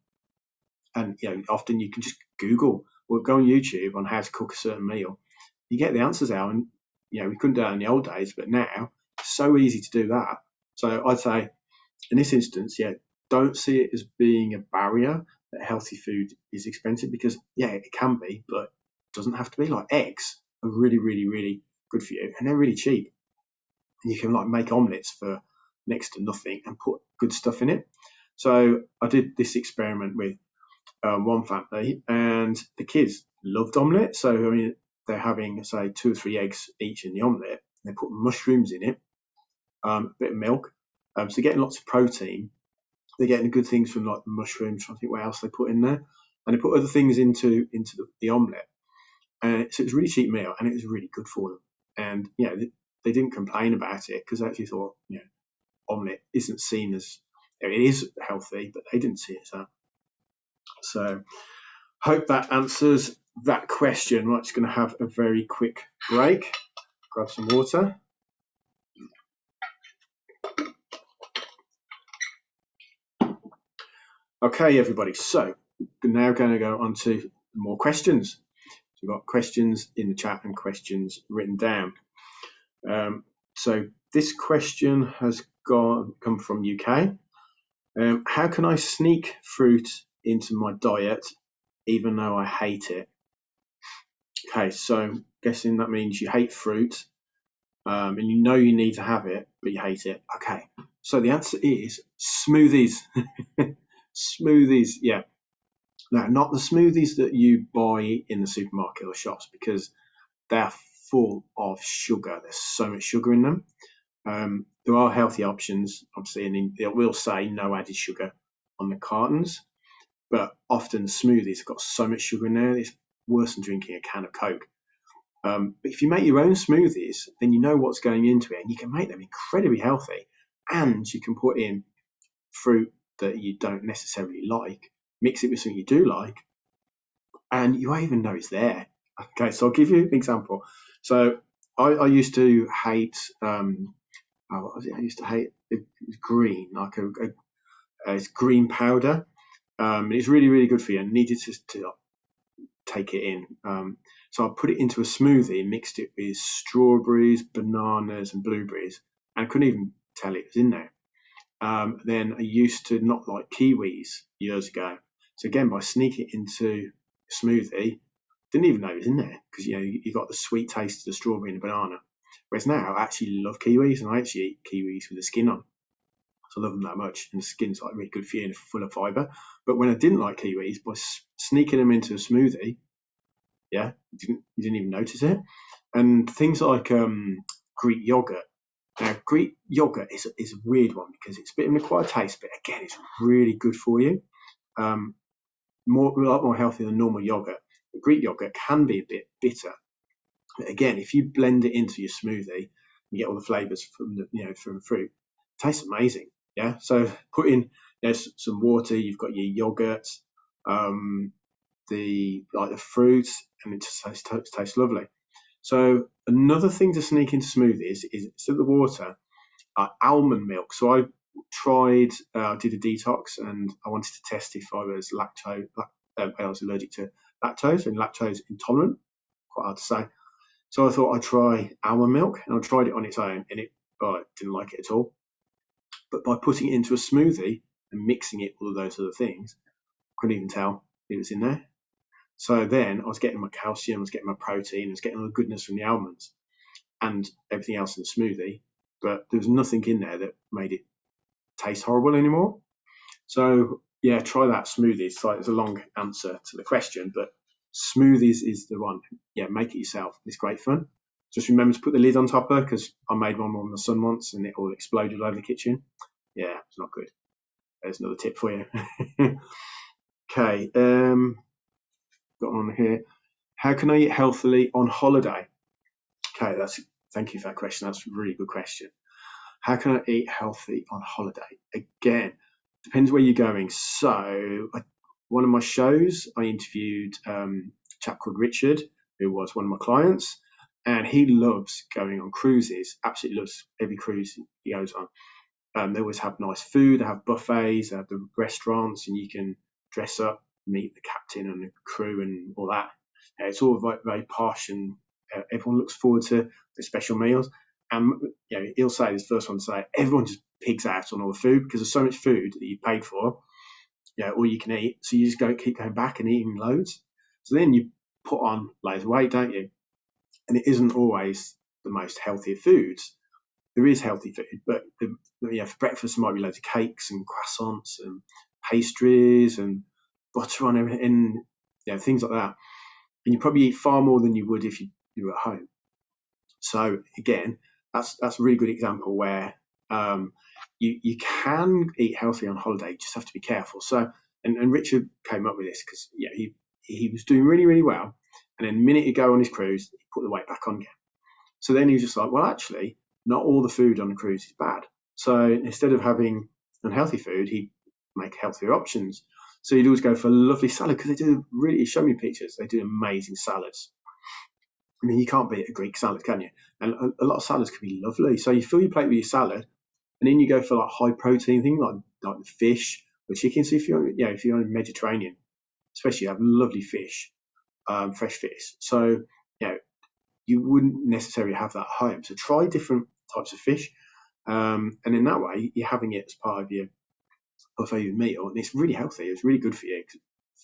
And often you can just Google or go on YouTube on how to cook a certain meal. You get the answers out, and we couldn't do that in the old days, but now it's so easy to do that. So I'd say in this instance, don't see it as being a barrier that healthy food is expensive, because it can be, but it doesn't have to be. Like eggs are really, really, really good for you, and they're really cheap. And you can like make omelettes for next to nothing and put good stuff in it. So I did this experiment with one family, and the kids loved omelette. So I mean, they're having say 2 or 3 eggs each in the omelette. They put mushrooms in it, a bit of milk, so they're getting lots of protein. They're getting good things from like the mushrooms. I think what else they put in there, and they put other things into the omelette. And so it was a really cheap meal, and it was really good for them. And they didn't complain about it, because they actually thought omelette isn't seen as, it is healthy, but they didn't see it as that. So hope that answers that question. We're just going to have a very quick break, grab some water. Okay, everybody, so we're now going to go on to more questions. So we've got questions in the chat and questions written down. So this question has come from UK. How can I sneak fruit into my diet even though I hate it? Okay, so guessing that means you hate fruit, and you know you need to have it, but you hate it. Okay, so the answer is smoothies. Smoothies, yeah. Now, not the smoothies that you buy in the supermarket or shops, because they're full of sugar. There's so much sugar in them. There are healthy options, obviously, and it will say no added sugar on the cartons, but often smoothies have got so much sugar in there, it's worse than drinking a can of Coke. But if you make your own smoothies, then you know what's going into it, and you can make them incredibly healthy, and you can put in fruit that you don't necessarily like, mix it with something you do like, and you won't even know it's there. Okay, so I'll give you an example. So I used to hate, what was it? I used to hate green, like it's green powder. It's really, really good for you, and needed to take it in. So I put it into a smoothie, mixed it with strawberries, bananas, and blueberries, and I couldn't even tell it was in there. Then I used to not like kiwis years ago. So again, by sneaking it into a smoothie, didn't even know it was in there, because you got the sweet taste of the strawberry and the banana. Whereas now I actually love kiwis, and I actually eat kiwis with the skin on. So I love them that much, and the skin's like really good for you and full of fibre. But when I didn't like kiwis, by sneaking them into a smoothie, you didn't even notice it. And things like Greek yogurt. Now, Greek yogurt is a weird one because it's a bit of an acquired taste, but again, it's really good for you. A lot more healthy than normal yogurt. But Greek yogurt can be a bit bitter. But again, if you blend it into your smoothie, you get all the flavors from from fruit. It tastes amazing. Yeah. So put in some water. You've got your yogurt, the fruits, and it just tastes lovely. So another thing to sneak into smoothies is instead of the water, almond milk. So I did a detox, and I wanted to test if I was I was allergic to lactose and lactose intolerant. Quite hard to say. So I thought I'd try almond milk, and I tried it on its own, and I didn't like it at all. But by putting it into a smoothie and mixing it with all those other things, I couldn't even tell it was in there. So then I was getting my calcium, I was getting my protein, I was getting all the goodness from the almonds and everything else in the smoothie, but there was nothing in there that made it taste horrible anymore. So yeah, try that smoothies. So it's a long answer to the question, but smoothies is the one. Yeah, make it yourself. It's great fun. Just remember to put the lid on top of it, because I made one on the sun once and it all exploded over the kitchen. Yeah, it's not good. There's another tip for you. Okay, got on here. How can I eat healthily on holiday? Okay, thank you for that question. That's a really good question. How can I eat healthy on holiday? Again, depends where you're going. So, one of my shows, I interviewed a chap called Richard, who was one of my clients, and he loves going on cruises. Absolutely loves every cruise he goes on. They always have nice food. They have buffets. They have the restaurants, and you can dress up, meet the captain and the crew, and all that. It's all very, very posh, and everyone looks forward to the special meals. And he'll say, this first one to say, everyone just pigs out on all the food because there's so much food that you paid for, all you can eat. So you just keep going back and eating loads. So then you put on loads of weight, don't you? And it isn't always the most healthy of foods. There is healthy food, but for breakfast there might be loads of cakes and croissants and pastries and butter on everything, and things like that. And you probably eat far more than you would if you were at home. So again, that's a really good example where you can eat healthy on holiday. You just have to be careful. So and Richard came up with this because he was doing really, really well, and then the minute you go on his cruise, he put the weight back on again. So then he was just like, well, actually, not all the food on the cruise is bad. So instead of having unhealthy food, he'd make healthier options. So he'd always go for a lovely salad, because they do really, show me pictures, they do amazing salads. I mean, you can't beat a Greek salad, can you? And a lot of salads can be lovely. So you fill your plate with your salad, and then you go for like high protein things like fish or chicken. So if you're in the Mediterranean, especially, you have lovely fish, fresh fish. So you wouldn't necessarily have that at home. So try different types of fish, and in that way you're having it as part of your buffet meal, and it's really healthy. It's really good for you.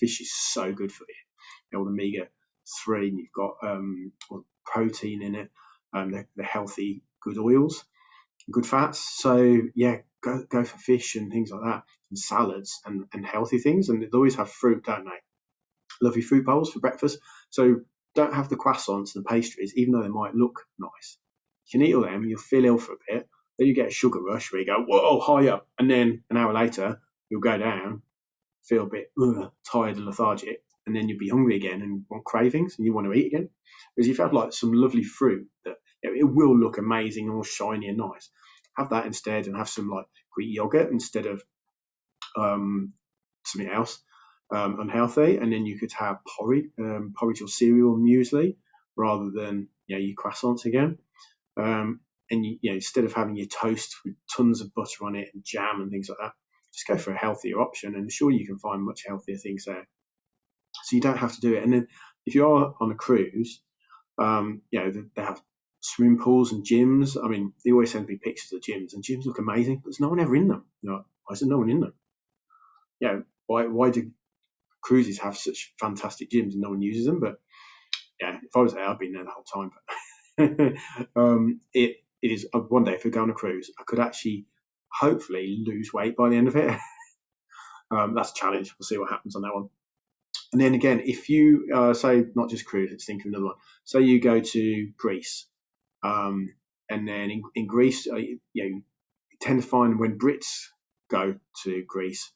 Fish is so good for you. All the omega-3, and you've got protein in it, the healthy good oils, good fats. So yeah, go for fish and things like that, and salads and healthy things. And they always have fruit, don't they? Lovely fruit bowls for breakfast. So don't have the croissants and the pastries, even though they might look nice. You can eat all them, you'll feel ill for a bit, then you get a sugar rush where you go, whoa, high up, and then an hour later you'll go down, feel a bit tired and lethargic, and then you'll be hungry again and want cravings and you want to eat again. Whereas if you have like some lovely fruit that it will look amazing, all shiny and nice, have that instead, and have some like Greek yogurt instead of something else unhealthy, and then you could have porridge or cereal or muesli rather than your croissants again. And instead of having your toast with tons of butter on it and jam and things like that, just go for a healthier option, and sure, you can find much healthier things there. So you don't have to do it. And then if you are on a cruise, they have swimming pools and gyms. I mean, they always send me pictures of gyms, and gyms look amazing, but there's no one ever in them. Why is there no one in them? Why do cruises have such fantastic gyms and no one uses them? But if I was there, I'd been there the whole time. But it is one day, if we go on a cruise, I could actually hopefully lose weight by the end of it. That's a challenge. We'll see what happens on that one. And then again, if you say not just cruise, let's think of another one. Say you go to Greece, and then in Greece, you tend to find when Brits go to Greece,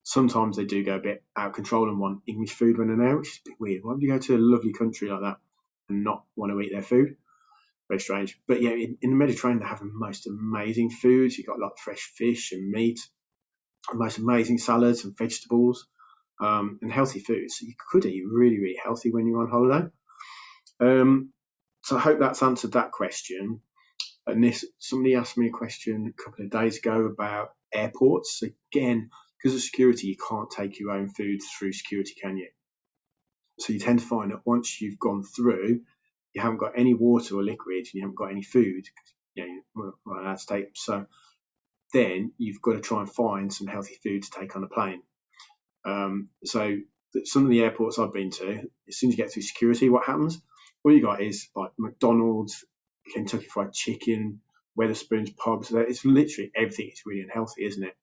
sometimes they do go a bit out of control and want English food when they're there, which is a bit weird. Why would you go to a lovely country like that and not want to eat their food? Very strange. But yeah, in the Mediterranean, they have the most amazing foods. You've got like fresh fish and meat, the most amazing salads and vegetables, and healthy foods. So you could eat really, really healthy when you're on holiday. So I hope that's answered that question. And somebody asked me a question a couple of days ago about airports. Again, because of security, you can't take your own food through security, can you? So you tend to find that once you've gone through, you haven't got any water or liquid, and you haven't got any food. Well, that's take. So then you've got to try and find some healthy food to take on the plane. So some of the airports I've been to, as soon as you get through security, what happens? All you got is like McDonald's, Kentucky Fried Chicken, Wetherspoons pubs. It's literally everything. It's really unhealthy, isn't it?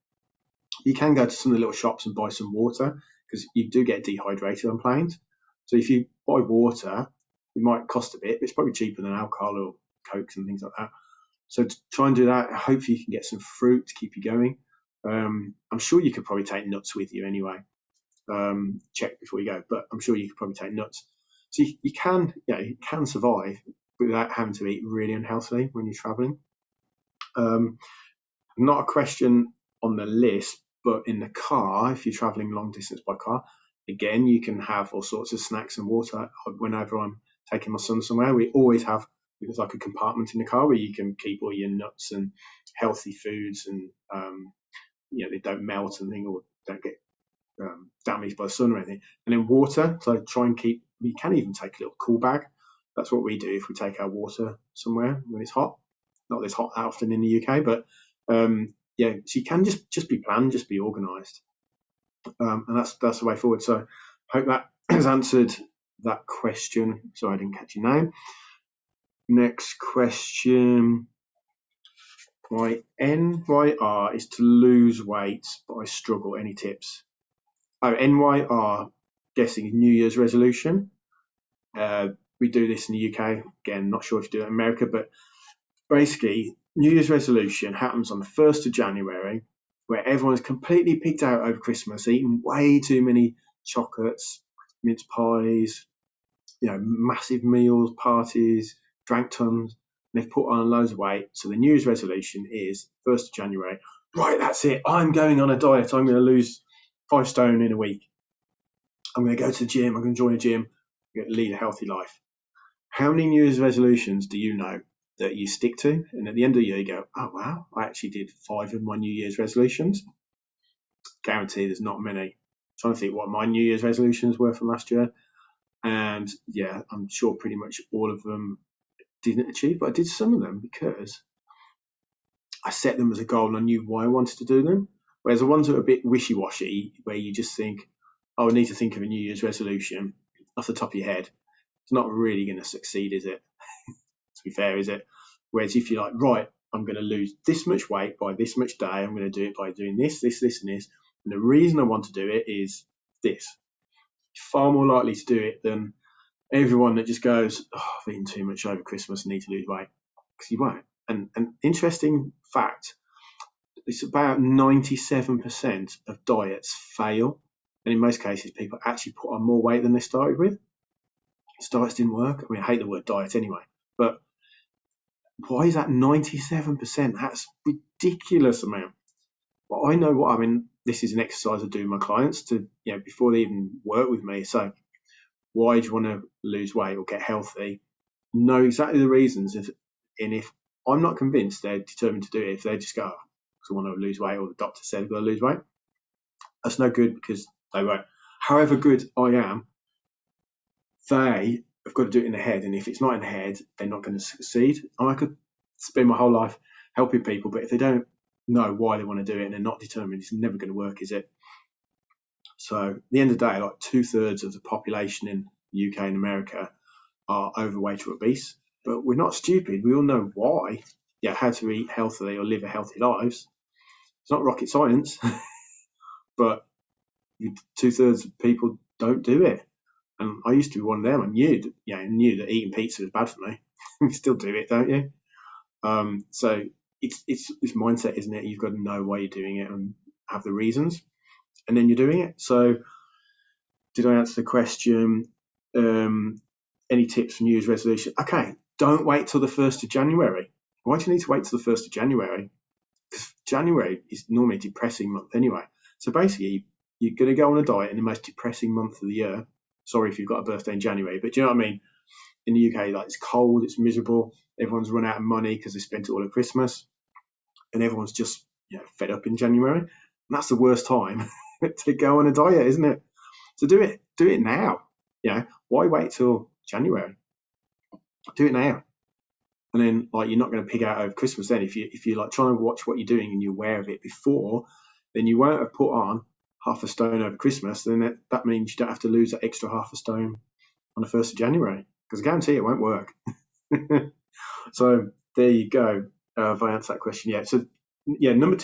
You can go to some of the little shops and buy some water because you do get dehydrated on planes. So if you buy water, it might cost a bit, but it's probably cheaper than alcohol or cokes and things like that. So to try and do that, hopefully you can get some fruit to keep you going. I'm sure you could probably take nuts with you anyway. Check before you go, but I'm sure you could probably take nuts. So you can survive without having to eat really unhealthily when you're traveling. Not a question on the list, but in the car, if you're traveling long distance by car, again, you can have all sorts of snacks and water. Whenever I'm taking my son somewhere, we always have, there's like a compartment in the car where you can keep all your nuts and healthy foods, and they don't melt and or don't get damaged by the sun or anything. And then water, so try and keep, you can even take a little cool bag. That's what we do if we take our water somewhere when it's hot. Not that it's hot that often in the UK, but so you can just be planned, just be organised, and that's the way forward. So I hope that has answered that question. Sorry, I didn't catch your name. Next question. My NYR is to lose weight, but I struggle. Any tips? Oh, NYR, guessing New Year's resolution. We do this in the UK. Again, not sure if you do it in America, but basically, New Year's resolution happens on the 1st of January, where everyone's completely picked out over Christmas, eating way too many chocolates, mince pies, massive meals, parties, drank tons, and they've put on loads of weight. So the New Year's resolution is 1st of January. Right, that's it. I'm going on a diet. I'm going to lose 5 stone in a week. I'm going to go to the gym. I'm going to join a gym. I'm going to lead a healthy life. How many New Year's resolutions do you know that you stick to? And at the end of the year, you go, oh, wow, I actually did 5 of my New Year's resolutions. Guarantee there's not many. I'm trying to think what my New Year's resolutions were from last year. And yeah, I'm sure pretty much all of them didn't achieve, but I did some of them because I set them as a goal and I knew why I wanted to do them. Whereas the ones that are a bit wishy-washy, where you just think, oh, I need to think of a New Year's resolution off the top of your head, it's not really going to succeed, is it? To be fair, is it? Whereas if you're like, right, I'm going to lose this much weight by this much day, I'm going to do it by doing this, this, this, and this. And the reason I want to do it is this. You're far more likely to do it than everyone that just goes, oh, I've eaten too much over Christmas, I need to lose weight. Because you won't. And an interesting fact, it's about 97% of diets fail. And in most cases, people actually put on more weight than they started with. Diets didn't work. I mean, I hate the word diet anyway. But why is that 97%? That's ridiculous amount. But I know what I mean. This is an exercise I do with my clients to, before they even work with me. So why do you want to lose weight or get healthy? Know exactly the reasons. And if I'm not convinced they're determined to do it, if they just go, oh, because I want to lose weight, or the doctor said I've got to lose weight, that's no good because they won't. However good I am, they have got to do it in their head. And if it's not in the head, they're not going to succeed. I could spend my whole life helping people, but if they don't know why they want to do it and they're not determined, it's never going to work, is it? So at the end of the day, like 2/3 of the population in the UK and America are overweight or obese, but we're not stupid. We all know why, how to eat healthily or live a healthy lives. It's not rocket science, but 2/3 of people don't do it. And I used to be one of them. I knew that eating pizza was bad for me. You still do it, don't you? So it's this mindset, isn't it? You've got to know why you're doing it and have the reasons, and then you're doing it. So did I answer the question? Any tips for New Year's resolution? Okay, don't wait till the 1st of January. Why do you need to wait till the 1st of January? Because January is normally a depressing month anyway. So basically, you're going to go on a diet in the most depressing month of the year. Sorry if you've got a birthday in January, but do you know what I mean? In the UK, like, it's cold, it's miserable. Everyone's run out of money because they spent it all at Christmas, and everyone's just fed up in January. And that's the worst time to go on a diet, isn't it? So do it now. Why wait till January? Do it now. And then, like, you're not going to pig out over Christmas then. If you like trying to watch what you're doing and you're aware of it before, then you won't have put on half a stone over Christmas. Then that means you don't have to lose that extra half a stone on the 1st of January, because I guarantee it won't work. So there you go. If I answer that question, So number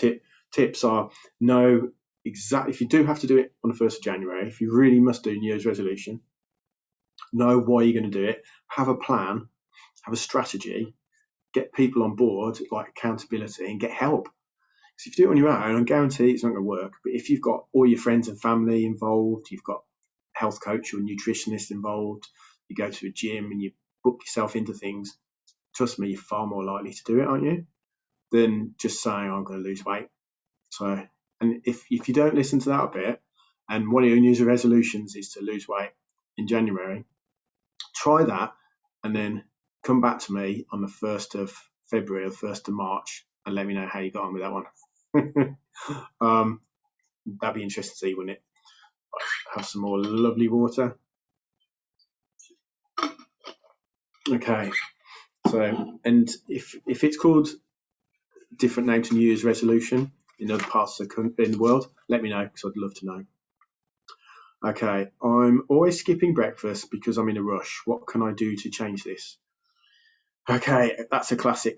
tips are know exactly, if you do have to do it on the 1st of January, if you really must do New Year's resolution, know why you're going to do it, have a plan, have a strategy, get people on board, like accountability, and get help. Because if you do it on your own, I guarantee it's not going to work. But if you've got all your friends and family involved, you've got a health coach or nutritionist involved, you go to a gym and you book yourself into things, trust me, you're far more likely to do it, aren't you, than just saying, I'm going to lose weight. So, and if you don't listen to that a bit, and one of your New Year's resolutions is to lose weight in January, try that, and then come back to me on the 1st of February or 1st of March and let me know how you got on with that one. That'd be interesting to see, wouldn't it? Have some more lovely water. Okay. So, and if it's called different name to New Year's resolution in other parts of the world, let me know, because I'd love to know. Okay, I'm always skipping breakfast because I'm in a rush. What can I do to change this? Okay, that's a classic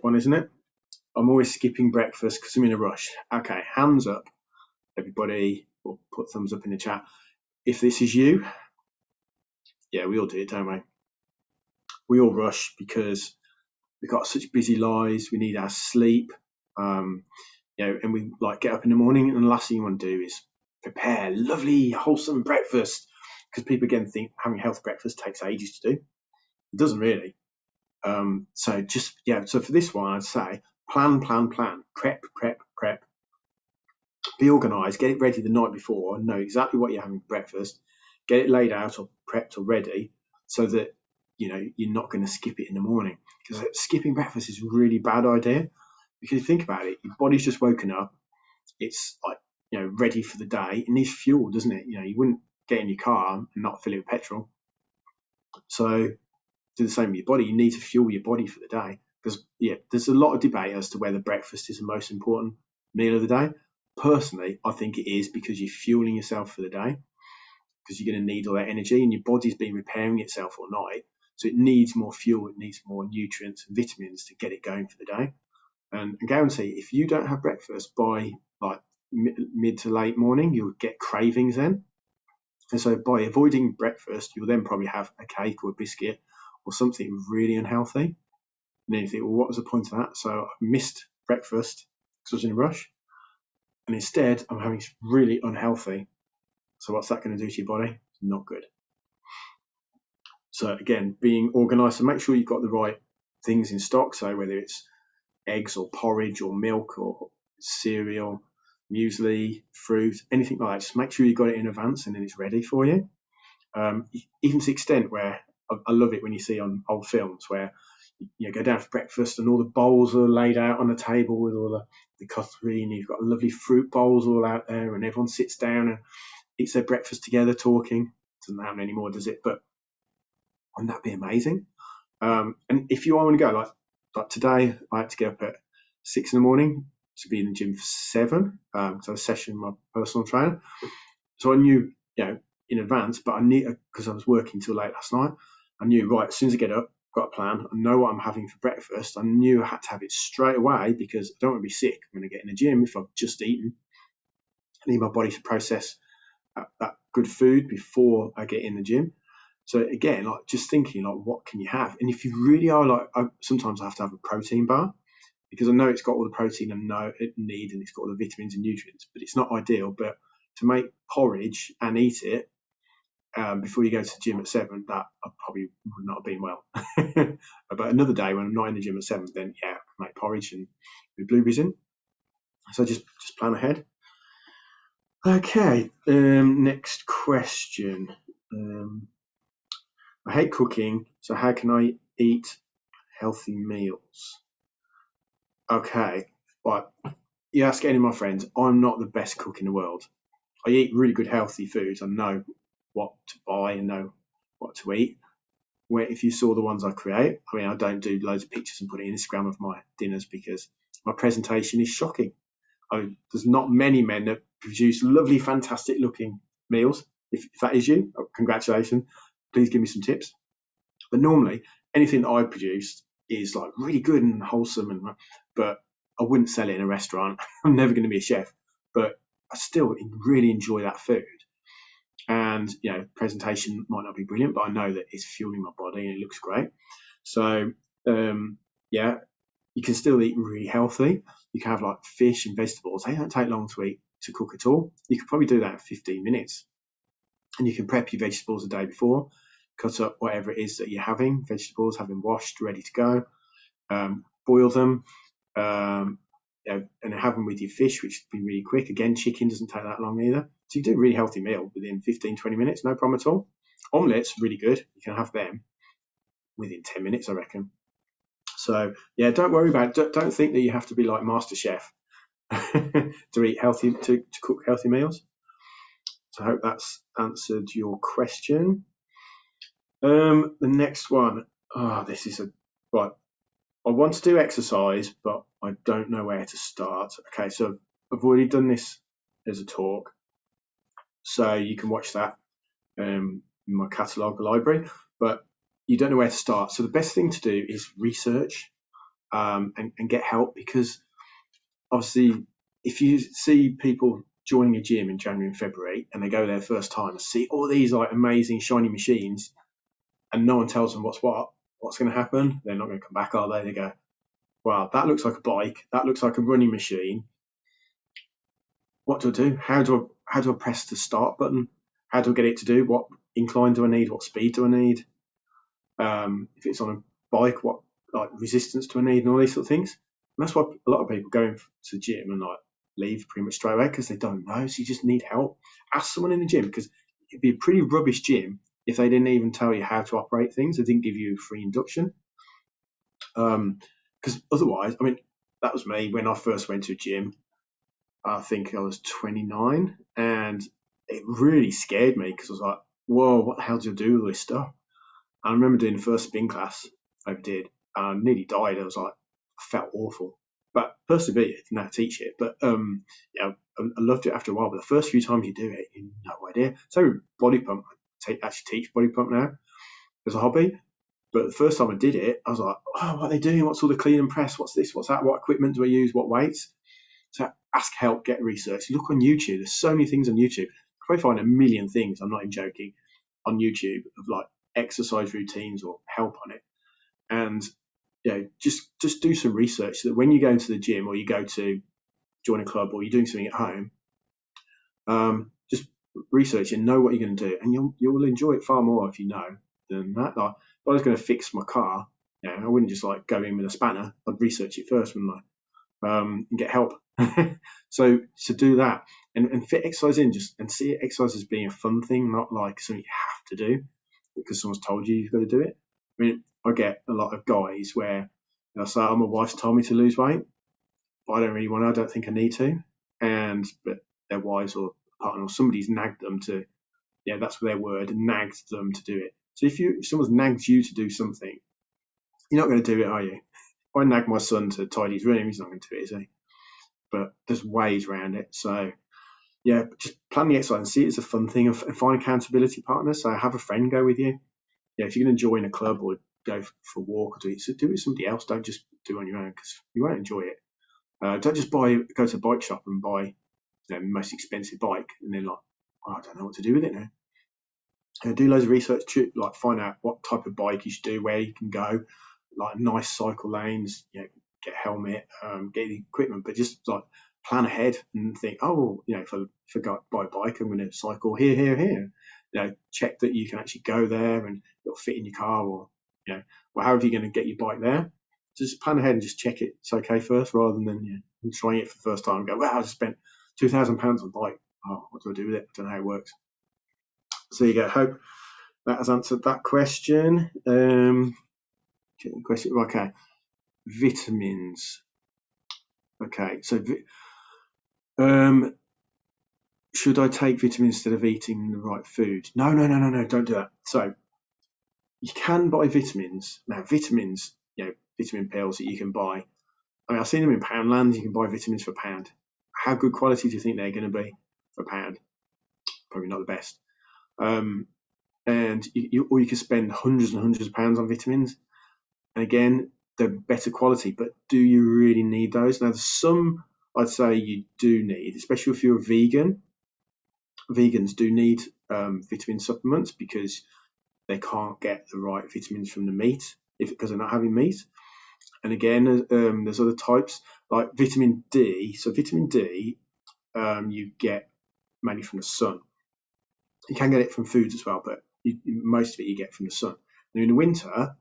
one, isn't it? I'm always skipping breakfast because I'm in a rush. Okay, hands up, everybody, or put thumbs up in the chat if this is you. Yeah, we all do it, don't we? We all rush because we've got such busy lives. We need our sleep, and we like get up in the morning, and the last thing you want to do is prepare lovely, wholesome breakfast, because people again think having healthy breakfast takes ages to do. It doesn't really. So for this one, I'd say plan, prep. Be organised, get it ready the night before, know exactly what you're having for breakfast, get it laid out or prepped or ready, so that you're not going to skip it in the morning. Because skipping breakfast is a really bad idea. Because think about it, your body's just woken up, it's like ready for the day. It needs fuel, doesn't it? You wouldn't get in your car and not fill it with petrol. So do the same with your body. You need to fuel your body for the day. Because there's a lot of debate as to whether breakfast is the most important meal of the day. Personally, I think it is, because you're fueling yourself for the day, because you're going to need all that energy, and your body's been repairing itself all night, so it needs more fuel, it needs more nutrients and vitamins to get it going for the day. And I guarantee, if you don't have breakfast by like mid to late morning, you'll get cravings then. And so by avoiding breakfast, you'll then probably have a cake or a biscuit or something really unhealthy. And then you think, well, what was the point of that? So I missed breakfast because I was in a rush, and instead I'm having really unhealthy. So what's that going to do to your body? Not good. So again, being organised, so make sure you've got the right things in stock. So whether it's eggs or porridge or milk or cereal, muesli, fruit, anything like that, just make sure you've got it in advance and then it's ready for you. Even to the extent where I love it when you see on old films where you go down for breakfast and all the bowls are laid out on the table with all the cutlery, and you've got lovely fruit bowls all out there, and everyone sits down and eats their breakfast together talking. Doesn't happen anymore, does it? But wouldn't that be amazing? And if you want to go, like today, I had to get up at 6 in the morning to be in the gym for 7 to have a session with my personal trainer. So I knew, in advance, but I knew, because I was working till late last night, I knew, right, as soon as I get up, got a plan, I know what I'm having for breakfast. I knew I had to have it straight away, because I don't want to be sick when I get in the gym if I've just eaten. I need my body to process that good food before I get in the gym. So again, like just thinking like what can you have? And if you really are like, sometimes I have to have a protein bar because I know it's got all the protein I know it need and it's got all the vitamins and nutrients, but it's not ideal. But to make porridge and eat it before you go to the gym at 7, that I probably would not have been well. But another day when I'm not in the gym at 7, then yeah, make porridge and with blueberries in. So just plan ahead. Okay, next question. I hate cooking, so how can I eat healthy meals? Okay, but you ask any of my friends, I'm not the best cook in the world. I eat really good healthy foods. I know what to buy and know what to eat. Where if you saw the ones I create, I mean, I don't do loads of pictures and put it in Instagram of my dinners because my presentation is shocking. There's not many men that produce lovely, fantastic looking meals. If that is you, congratulations. Please give me some tips. But normally, anything that I produce is like really good and wholesome, but I wouldn't sell it in a restaurant. I'm never going to be a chef, but I still really enjoy that food. And presentation might not be brilliant, but I know that it's fueling my body and it looks great. So you can still eat really healthy. You can have like fish and vegetables. They don't take long to cook at all. You could probably do that in 15 minutes. And you can prep your vegetables the day before, cut up whatever it is that you're having, vegetables, have them washed, ready to go, boil them, and have them with your fish, which would be really quick. Again, chicken doesn't take that long either. So you do a really healthy meal within 15, 20 minutes, no problem at all. Omelets, really good. You can have them within 10 minutes, I reckon. So yeah, don't worry about it. Don't think that you have to be like Master Chef to eat healthy, to cook healthy meals. So I hope that's answered your question. The next one, this is right. I want to do exercise, but I don't know where to start. Okay, so I've already done this as a talk, so you can watch that in my catalogue library, but you don't know where to start. So the best thing to do is research and get help, because obviously if you see people joining a gym in January and February and they go there first time and see all these like amazing shiny machines and no one tells them what's going to happen, they're not going to come back, are they? They go, wow, that looks like a bike, that looks like a running machine. What do I do? How do I press the start button? How do I get it to do? What incline do I need? What speed do I need? If it's on a bike, what like resistance do I need, and all these sort of things. And that's why a lot of people go into the gym and like leave pretty much straight away, because they don't know. So you just need help. Ask someone in the gym, because it'd be a pretty rubbish gym if they didn't even tell you how to operate things. They didn't give you free induction. Because otherwise, I mean, that was me when I first went to a gym. I think I was 29, and it really scared me because I was like, whoa, what the hell do I do with this stuff? And I remember doing the first spin class I ever did, and I nearly died. I was like, I felt awful, but persevered, didn't have to teach it. But I loved it after a while. But the first few times you do it, you have no idea. So body pump, I actually teach body pump now as a hobby. But the first time I did it, I was like, oh, what are they doing? What's all the clean and press? What's this? What's that? What equipment do I use? What weights? So ask help, get research. Look on YouTube. There's so many things on YouTube. You probably find a million things, I'm not even joking, on YouTube of like exercise routines or help on it. And just do some research so that when you go into the gym or you go to join a club or you're doing something at home, just research and know what you're going to do, and you'll enjoy it far more if you know than that. Like, if I was going to fix my car, I wouldn't just like go in with a spanner. I'd research it first, wouldn't I? And get help. So to do that and fit exercise in, just and see exercise as being a fun thing, not like something you have to do because someone's told you've got to do it. I mean, I get a lot of guys where they'll say, "Oh, my wife's told me to lose weight, but I don't really want to. I don't think I need to." But their wives or partner or somebody's nagged them to, that's their word, nagged them to do it. So if someone's nagged you to do something, you're not going to do it, are you? If I nag my son to tidy his room, he's not going to do it, is he? But there's ways around it. So just plan the exercise and see it as a fun thing, and find accountability partners. So have a friend go with you. If you're going to join a club or go for a walk or do it with somebody else. Don't just do it on your own, because you won't enjoy it. Don't just go to a bike shop and buy the most expensive bike and then like I don't know what to do with it now. Do loads of research to like find out what type of bike you should do, where you can go, like nice cycle lanes, get a helmet, get the equipment, but just like plan ahead and think, oh, if I go buy a bike, I'm going to cycle here, here, here. Check that you can actually go there and it'll fit in your car, or well, however you're going to get your bike there. Just plan ahead and just check it's okay first, rather than trying it for the first time and go, well, I just spent £2,000 on a bike. Oh, what do I do with it? I don't know how it works. So you go. Hope that has answered that question. Okay, vitamins. Okay, so should I take vitamins instead of eating the right food? No, don't do that. So you can buy vitamins. Now, vitamins, vitamin pills that you can buy. I mean, I've seen them in Poundland. You can buy vitamins for £1. How good quality do you think they're going to be for £1? Probably not the best. And or you can spend hundreds and hundreds of pounds on vitamins. And again, they're better quality, but do you really need those? Now, there's some I'd say you do need, especially if you're a vegan. Vegans do need vitamin supplements because they can't get the right vitamins from the meat because they're not having meat. And again, there's other types like vitamin D. So vitamin D, you get mainly from the sun. You can get it from foods as well, but most of it you get from the sun. Now in the winter,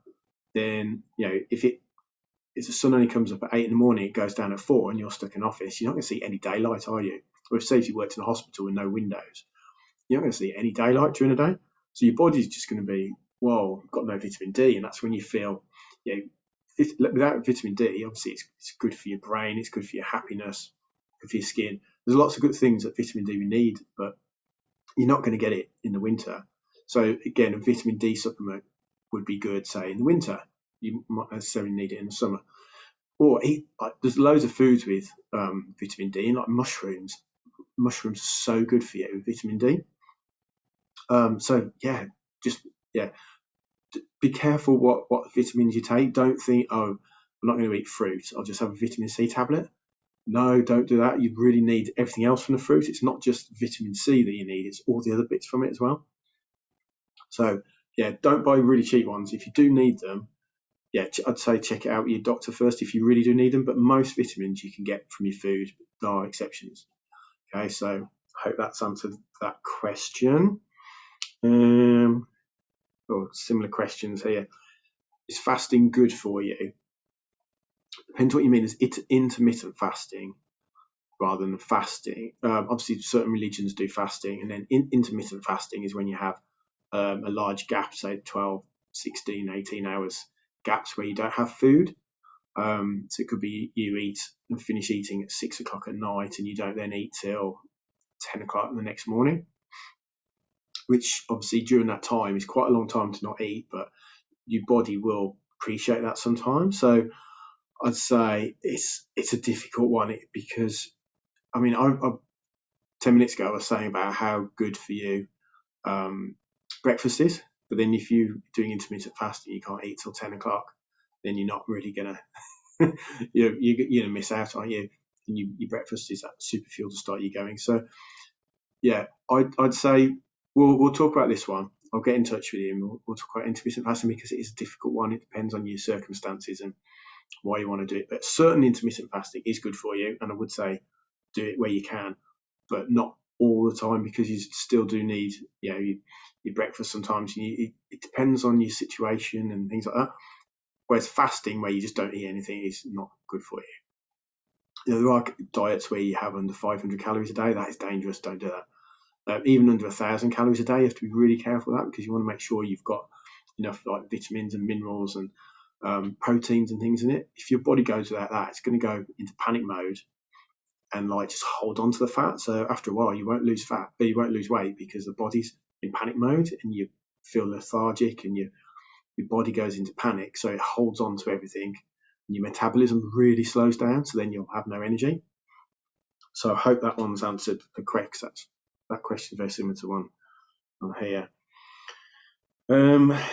then if the sun only comes up at 8 in the morning, it goes down at 4, and you're stuck in office, you're not going to see any daylight, are you? Or say if you worked in a hospital with no windows, you're not going to see any daylight during the day. So your body's just going to be, well, I've got no vitamin D, and that's when you feel, without vitamin D, obviously it's good for your brain, it's good for your happiness, good for your skin. There's lots of good things that vitamin D we need, but you're not going to get it in the winter. So again, a vitamin D supplement would be good, say, in the winter. You might necessarily need it in the summer. Or there's loads of foods with vitamin D, like mushrooms. Mushrooms are so good for you with vitamin D. Be careful what vitamins you take. Don't think, oh, I'm not going to eat fruit, I'll just have a vitamin C tablet. No, don't do that. You really need everything else from the fruit. It's not just vitamin C that you need, it's all the other bits from it as well. So, don't buy really cheap ones. If you do need them, I'd say check it out with your doctor first if you really do need them. But most vitamins you can get from your food. There are exceptions. Okay, so I hope that's answered that question. Similar questions here. Is fasting good for you? Depends what you mean. Is it intermittent fasting rather than fasting? Obviously, certain religions do fasting, and then intermittent fasting is when you have a large gap, say 12, 16, 18 hours gaps where you don't have food. So it could be you eat and finish eating at 6 o'clock at night, and you don't then eat till 10 o'clock the next morning, which obviously during that time is quite a long time to not eat, but your body will appreciate that sometimes. So I'd say it's a difficult one because, I mean, I 10 minutes ago I was saying about how good for you breakfast is, but then if you're doing intermittent fasting, you can't eat till 10 o'clock, then you're not really gonna you're gonna miss out, aren't you? And your breakfast is that super fuel to start you going. So I'd say we'll talk about this one. I'll get in touch with you and we'll talk about intermittent fasting because it is a difficult one. It depends on your circumstances and why you want to do it. But certainly intermittent fasting is good for you, and I would say do it where you can, but not all the time because you still do need your breakfast sometimes. It depends on your situation and things like that. Whereas fasting, where you just don't eat anything, is not good for you. There are diets where you have under 500 calories a day. That is dangerous. Don't do that. Even under 1,000 calories a day, you have to be really careful of that because you want to make sure you've got enough like vitamins and minerals and proteins and things in it. If your body goes without that, it's going to go into panic mode and like just hold on to the fat. So after a while, you won't lose fat, but you won't lose weight because the body's in panic mode and you feel lethargic and your body goes into panic. So it holds on to everything. And your metabolism really slows down, so then you'll have no energy. So I hope that one's answered the correct. That question is very similar to one on here. Right,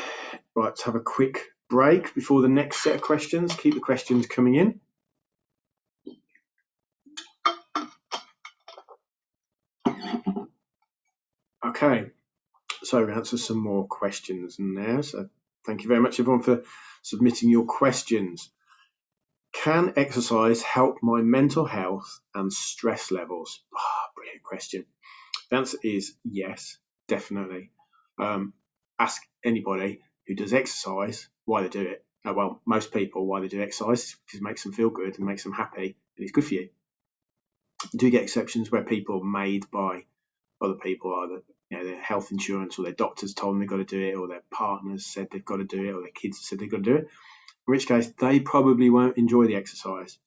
let's have a quick break before the next set of questions. Keep the questions coming in. Okay, so we answer some more questions now. So thank you very much, everyone, for submitting your questions. Can exercise help my mental health and stress levels? Brilliant question. The answer is yes, definitely. Ask anybody who does exercise why they do it. Well, most people why they do exercise because it makes them feel good and makes them happy and it's good for you. You do get exceptions where people are made by other people, either their health insurance or their doctors told them they've got to do it, or their partners said they've got to do it, or their kids said they've got to do it. In which case, they probably won't enjoy the exercise.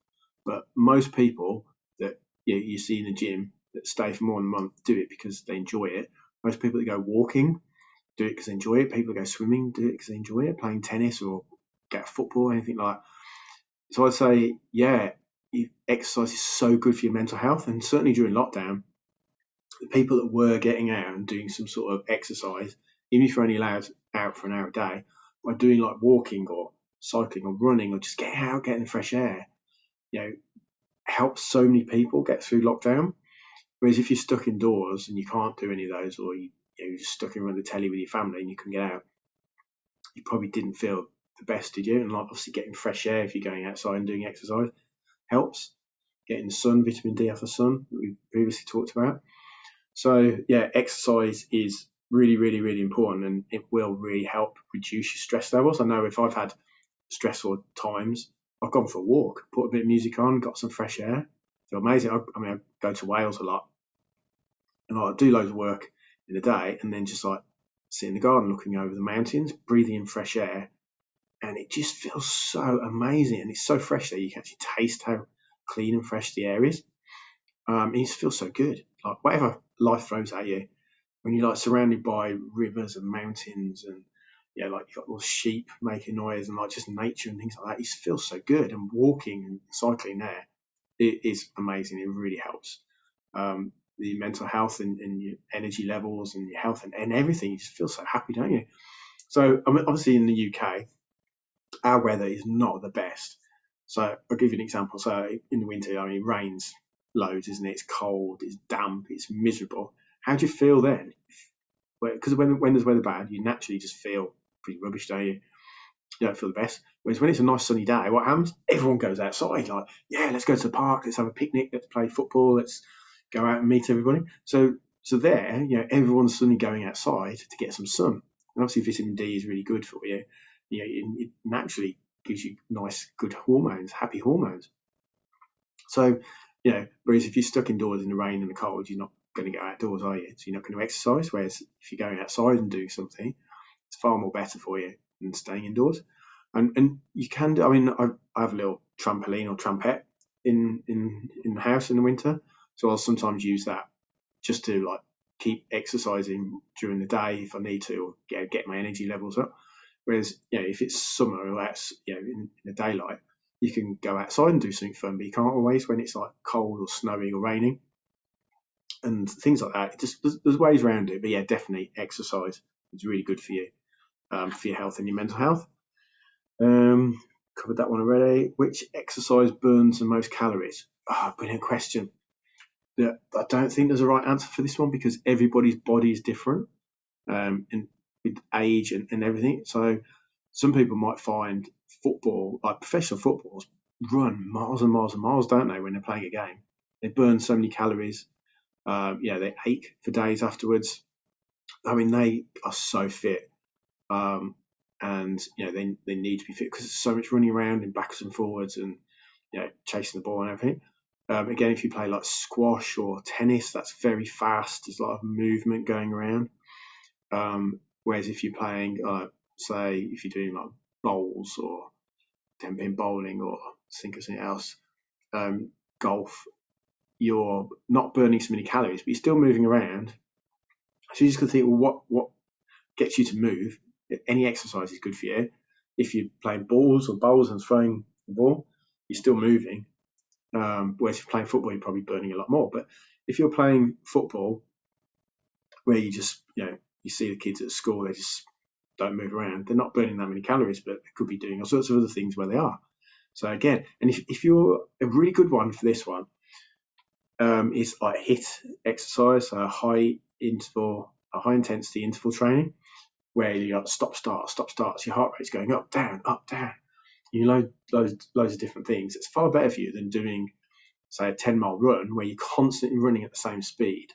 But most people that you see in the gym that stay for more than a month do it because they enjoy it. Most people that go walking do it because they enjoy it. People that go swimming do it because they enjoy it. Playing tennis or get football, anything like that. So I'd say, exercise is so good for your mental health, and certainly during lockdown, the people that were getting out and doing some sort of exercise, even if you're only allowed out for an hour a day, by doing like walking or cycling or running or just getting out, getting the fresh air, helps so many people get through lockdown. Whereas if you're stuck indoors and you can't do any of those, or you're just stuck in front of the telly with your family and you can get out, you probably didn't feel the best, did you? And like obviously getting fresh air if you're going outside and doing exercise helps. Getting the sun, vitamin D off the sun, that we previously talked about. So exercise is really, really, really important, and it will really help reduce your stress levels. I know if I've had stressful times, I've gone for a walk, put a bit of music on, got some fresh air. Feel amazing. I go to Wales a lot, and I do loads of work in the day, and then just like sit in the garden looking over the mountains, breathing in fresh air, and it just feels so amazing, and it's so fresh that you can actually taste how clean and fresh the air is. It just feels so good. Like whatever life throws at you, when you're like surrounded by rivers and mountains and like you've got all sheep making noise and like just nature and things like that, it just feels so good. And walking and cycling there, it is amazing. It really helps the mental health and your energy levels and your health and everything. You just feel so happy, don't you? So obviously in the UK, our weather is not the best. So I'll give you an example. So in the winter, it rains loads, isn't it? It's cold, it's damp, it's miserable. How do you feel then? Because when there's weather bad, you naturally just feel pretty rubbish, don't you? You don't feel the best. Whereas when it's a nice sunny day, what happens? Everyone goes outside, like, let's go to the park, let's have a picnic, let's play football, let's go out and meet everybody. So there, everyone's suddenly going outside to get some sun. And obviously vitamin D is really good for you. It naturally gives you nice, good hormones, happy hormones. So, whereas if you're stuck indoors in the rain and the cold, you're not going to go outdoors, are you? So you're not going to exercise. Whereas if you're going outside and doing something, it's far more better for you than staying indoors. And you can do. I have a little trampoline or trampette in the house in the winter, so I'll sometimes use that just to like keep exercising during the day if I need to, or get my energy levels up. Whereas if it's summer or that's in the daylight, you can go outside and do something fun, but you can't always when it's like cold or snowing or raining and things like that. There's ways around it, but definitely exercise is really good for you, for your health and your mental health. Covered that one already. Which exercise burns the most calories? Brilliant question. I don't think there's a right answer for this one because everybody's body is different, and with age and everything. So some people might find football, like professional footballers, run miles and miles and miles, don't they, when they're playing a game? They burn so many calories. They ache for days afterwards. They are so fit. And they need to be fit because there's so much running around and backwards and forwards and chasing the ball and everything. Again, if you play like squash or tennis, that's very fast. There's a lot of movement going around. Whereas if you're playing, say, if you're doing like bowls or 10-pin bowling or think of something else, golf, you're not burning so many calories, but you're still moving around. So you just got to think, well, what gets you to move? Any exercise is good for you. If you're playing balls or bowls and throwing the ball, you're still moving. Whereas if you're playing football, you're probably burning a lot more. But if you're playing football, where you just, you see the kids at school, they just don't move around. They're not burning that many calories, but they could be doing all sorts of other things where they are. So again, and if you're a really good one for this one, is like HIIT exercise, so high interval a high intensity interval training where you got stop start, so your heart rate's going up, down, you load loads of different things. It's far better for you than doing, say, a 10-mile run where you're constantly running at the same speed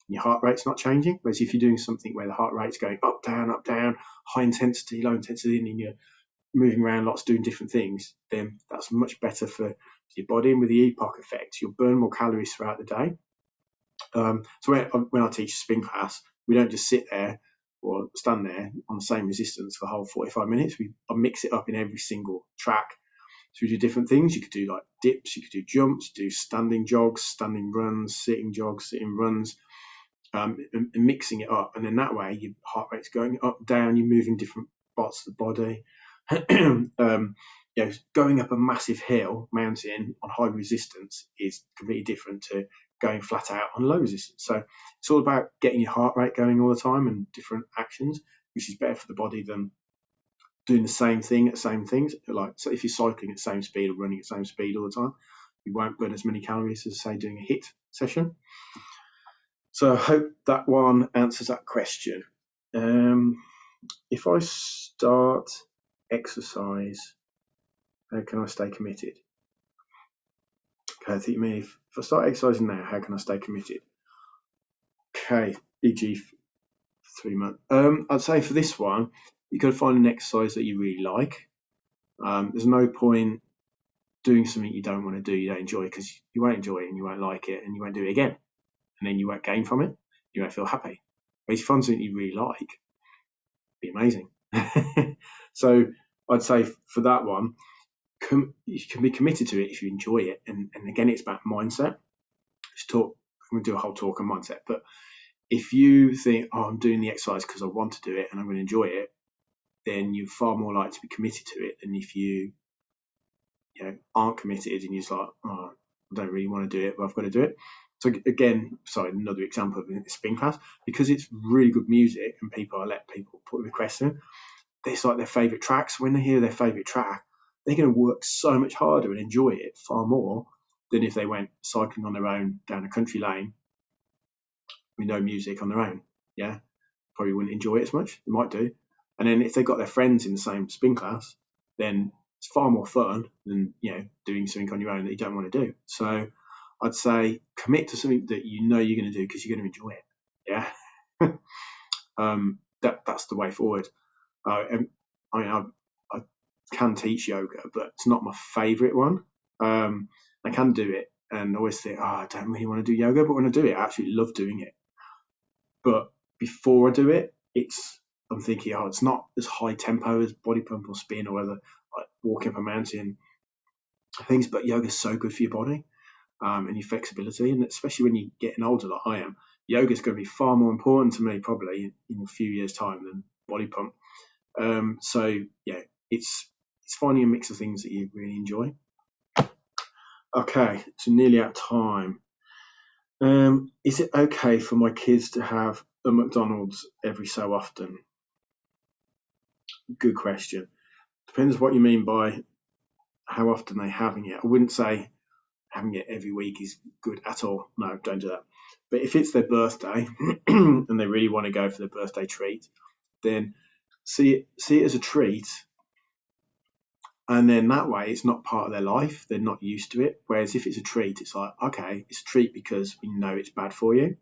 and your heart rate's not changing. Whereas if you're doing something where the heart rate's going up, down, high intensity, low intensity, and you're moving around lots, doing different things, then that's much better for your body. And with the EPOC effect, you'll burn more calories throughout the day. So when I teach a spin class, we don't just sit there or stand there on the same resistance for the whole 45 minutes. I mix it up in every single track. So we do different things. You could do like dips, you could do jumps, do standing jogs, standing runs, sitting jogs, sitting runs, and mixing it up. And then that way your heart rate's going up, down, you're moving different parts of the body. Going up a massive mountain on high resistance is completely different to going flat out on low resistance. So it's all about getting your heart rate going all the time and different actions, which is better for the body than doing the same thing at the same things. Like, so if you're cycling at the same speed or running at the same speed all the time, you won't burn as many calories as, say, doing a HIIT session. So I hope that one answers that question. If I start exercise, how can I stay committed? Okay, I think you mean if I start exercising now, how can I stay committed? Okay, e.g. 3 months. I'd say for this one, you've got to find an exercise that you really like. There's no point doing something you don't want to do, you don't enjoy, because you won't enjoy it and you won't like it and you won't do it again. And then you won't gain from it. You won't feel happy. But if you find something you really like, it'd be amazing. So I'd say for that one, you can be committed to it if you enjoy it. And again, it's about mindset. I'm going to do a whole talk on mindset. But if you think, I'm doing the exercise because I want to do it and I'm going to enjoy it, then you're far more likely to be committed to it than if you aren't committed and you're just like, I don't really want to do it, but I've got to do it. So again, another example of a spin class, because it's really good music and I let people put requests in, it's like their favourite tracks. When they hear their favourite track, they're going to work so much harder and enjoy it far more than if they went cycling on their own down a country lane with no music on their own. Yeah, probably wouldn't enjoy it as much. They might do. And then if they've got their friends in the same spin class, then it's far more fun than doing something on your own that you don't want to do. So I'd say commit to something that you know you're going to do because you're going to enjoy it. Yeah. That's the way forward. I can teach yoga, but it's not my favourite one. I can do it and I always think, I don't really want to do yoga, but when I do it, I actually love doing it. But before I do it, I'm thinking, it's not as high tempo as body pump or spin or other like walking up a mountain things, but yoga is so good for your body and your flexibility, and especially when you're getting older like I am, yoga is going to be far more important to me probably in a few years' time than body pump. So yeah, it's finding a mix of things that you really enjoy. Okay, so nearly out of time. Is it okay for my kids to have a McDonald's every so often? Good question. Depends what you mean by how often they're having it. I wouldn't say having it every week is good at all. No, don't do that. But if it's their birthday and they really want to go for their birthday treat, then see it as a treat. And then that way it's not part of their life. They're not used to it. Whereas if it's a treat, it's like, okay, it's a treat because we know it's bad for you.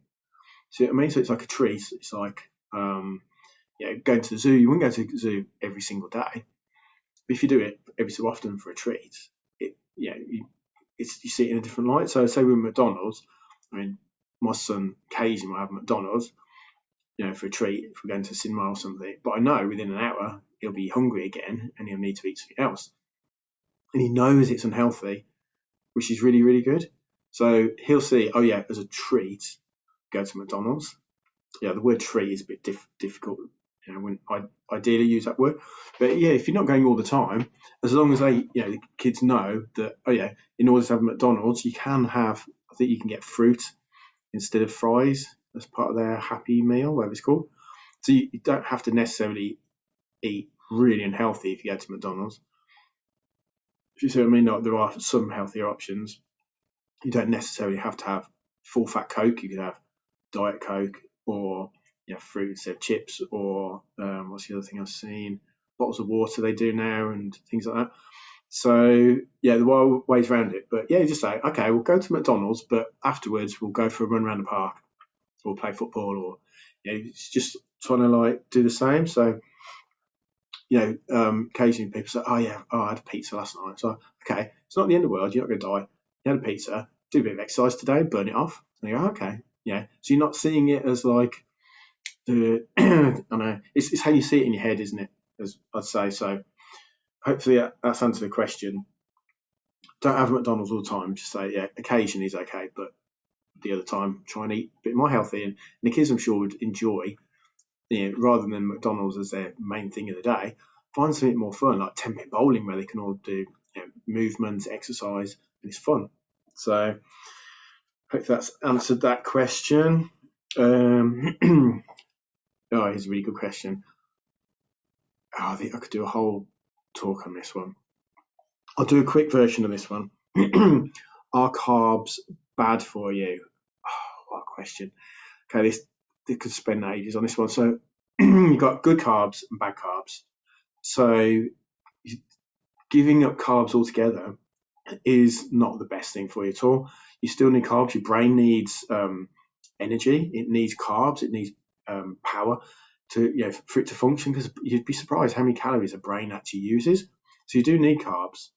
See what I mean? So it's like a treat. It's like, going to the zoo. You wouldn't go to the zoo every single day. But if you do it every so often for a treat, you see it in a different light. So say with McDonald's, I mean, my son occasionally will have McDonald's, for a treat if we're going to the cinema or something. But I know within an hour he'll be hungry again and he'll need to eat something else. And he knows it's unhealthy, which is really, really good. So he'll see, as a treat, go to McDonald's. Yeah, the word treat is a bit difficult. When I ideally use that word. But yeah, if you're not going all the time, as long as the kids know that, in order to have McDonald's, you can get fruit instead of fries as part of their Happy Meal, whatever it's called. So you don't have to necessarily eat really unhealthy if you go to McDonald's. If you see what I mean, there are some healthier options. You don't necessarily have to have full fat Coke. You could have Diet Coke or fruit instead of chips, or what's the other thing I've seen? Bottles of water they do now and things like that. So yeah, there are ways around it. But yeah, just say, okay, we'll go to McDonald's, but afterwards we'll go for a run around the park or play football, or it's just trying to like do the same. So occasionally people say, I had a pizza last night. So okay, it's not the end of the world. You're not going to die. You had a pizza. Do a bit of exercise today. Burn it off. And you go, okay, yeah. So you're not seeing it as like the I don't know. It's how you see it in your head, isn't it? As I'd say. So hopefully that's answered the question. Don't have McDonald's all the time. Just say, yeah, occasionally is okay, but the other time try and eat a bit more healthy. And the kids, I'm sure, would enjoy, rather than McDonald's as their main thing of the day, find something more fun, like 10-pin bowling, where they can all do movement, exercise, and it's fun. So I hope that's answered that question. Here's a really good question. I think I could do a whole talk on this one. I'll do a quick version of this one. Are carbs bad for you? Oh, what a question. Okay, they could spend ages on this one. So you've got good carbs and bad carbs. So giving up carbs altogether is not the best thing for you at all. You still need carbs. Your brain needs energy. It needs carbs. It needs power for it to function, because you'd be surprised how many calories a brain actually uses. So you do need carbs,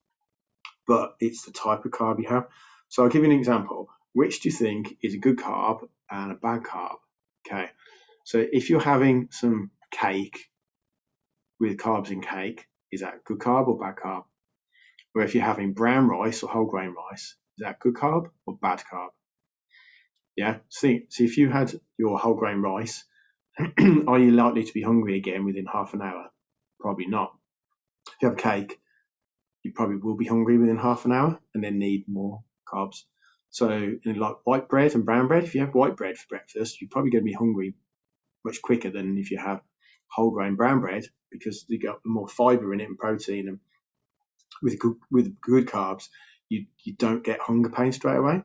but it's the type of carb you have. So I'll give you an example. Which do you think is a good carb and a bad carb? Okay. So if you're having some cake with carbs in cake, is that good carb or bad carb? Or if you're having brown rice or whole grain rice, is that good carb or bad carb? Yeah. See if you had your whole grain rice, are you likely to be hungry again within half an hour? Probably not. If you have cake, you probably will be hungry within half an hour and then need more carbs. So like white bread and brown bread, if you have white bread for breakfast, you're probably going to be hungry much quicker than if you have whole grain brown bread, because you got more fiber in it and protein. And with good carbs, you don't get hunger pain straight away.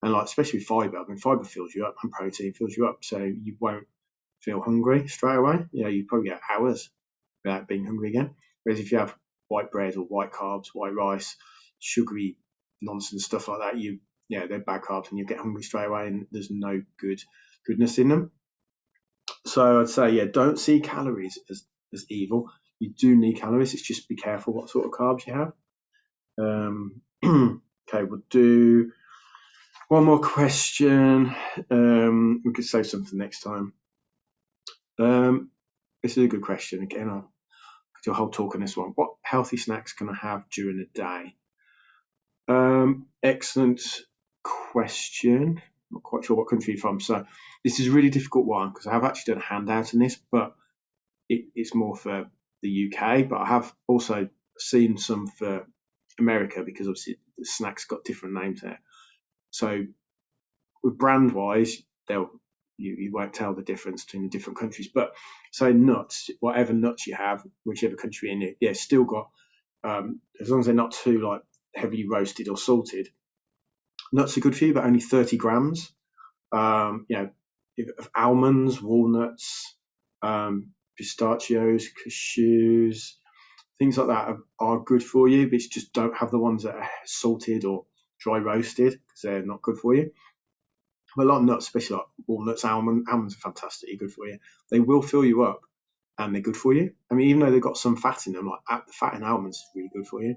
And like especially with fiber, I mean, fiber fills you up and protein fills you up, so you won't feel hungry straight away. You probably get hours without being hungry again. Whereas if you have white bread or white carbs, white rice, sugary nonsense stuff like that, they're bad carbs and you get hungry straight away, and there's no goodness in them. So I'd say, don't see calories as evil. You do need calories. It's just be careful what sort of carbs you have. Okay, we'll do one more question. We could save something next time. This is a good question. Again, I'll do a whole talk on this one. What healthy snacks can I have during the day? Excellent question. Not quite sure what country you're from. So this is a really difficult one, because I have actually done a handout on this, but it's more for the UK. But I have also seen some for America, because obviously the snacks got different names there. So with brand wise, you won't tell the difference between the different countries. But so nuts, whatever nuts you have, whichever country in it, still got, as long as they're not too like heavily roasted or salted, nuts are good for you, but only 30 grams. Of almonds, walnuts, pistachios, cashews, things like that are good for you, but just don't have the ones that are salted or dry roasted, because they're not good for you. But a lot of nuts, especially like walnuts, almonds are fantastic, good for you. They will fill you up, and they're good for you. I mean, even though they've got some fat in them, like the fat in almonds is really good for you.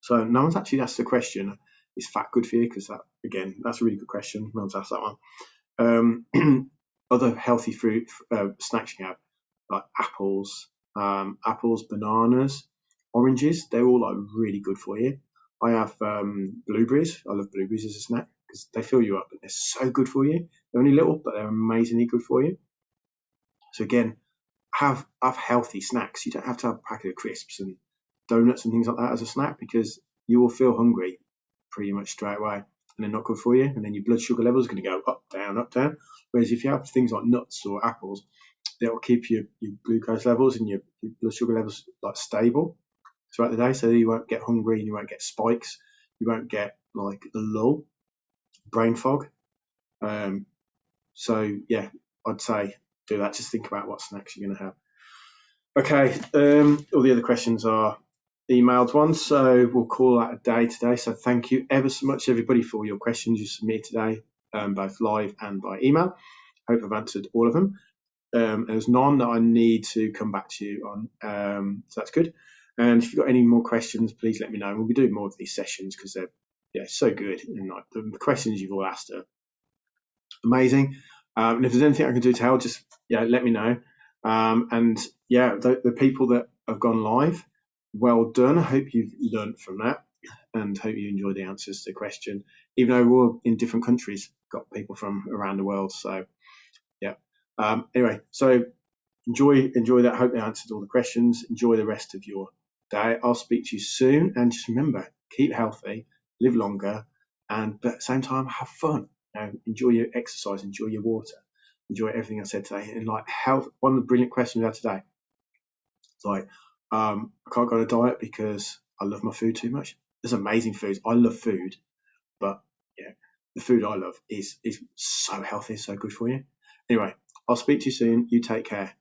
So no one's actually asked the question, is fat good for you? Because that's a really good question. No one's asked that one. Other healthy fruit snacks you have, like apples, bananas, oranges. They're all like really good for you. I have blueberries. I love blueberries as a snack, because they fill you up, but they're so good for you. They're only little, but they're amazingly good for you. So again, have healthy snacks. You don't have to have a packet of crisps and donuts and things like that as a snack, because you will feel hungry pretty much straight away, and they're not good for you. And then your blood sugar levels are going to go up, down, up, down. Whereas if you have things like nuts or apples, they'll keep your glucose levels and your blood sugar levels like stable throughout the day, so you won't get hungry and you won't get spikes. You won't get like a lull, brain fog. So yeah, I'd say do that. Just think about what snacks you're going to have. Okay, all the other questions are emailed ones, so we'll call that a day today. So thank you ever so much, everybody, for your questions you submitted today, both live and by email. Hope I've answered all of them. There's none that I need to come back to you on, so that's good. And if you've got any more questions, please let me know. We'll be doing more of these sessions because they're so good, and like the questions you've all asked are amazing. And if there's anything I can do to help, just let me know. And the people that have gone live, well done. I hope you've learned from that, and hope you enjoyed the answers to the question. Even though we're all in different countries, got people from around the world. So anyway, so enjoy that. Hope they answered all the questions. Enjoy the rest of your day. I'll speak to you soon, and just remember, keep healthy, live longer, and but at the same time, have fun. Enjoy your exercise, enjoy your water, enjoy everything I said today. And like health, one of the brilliant questions we had today. It's like, I can't go on a diet because I love my food too much. There's amazing foods. I love food, but the food I love is so healthy, so good for you. Anyway, I'll speak to you soon. You take care.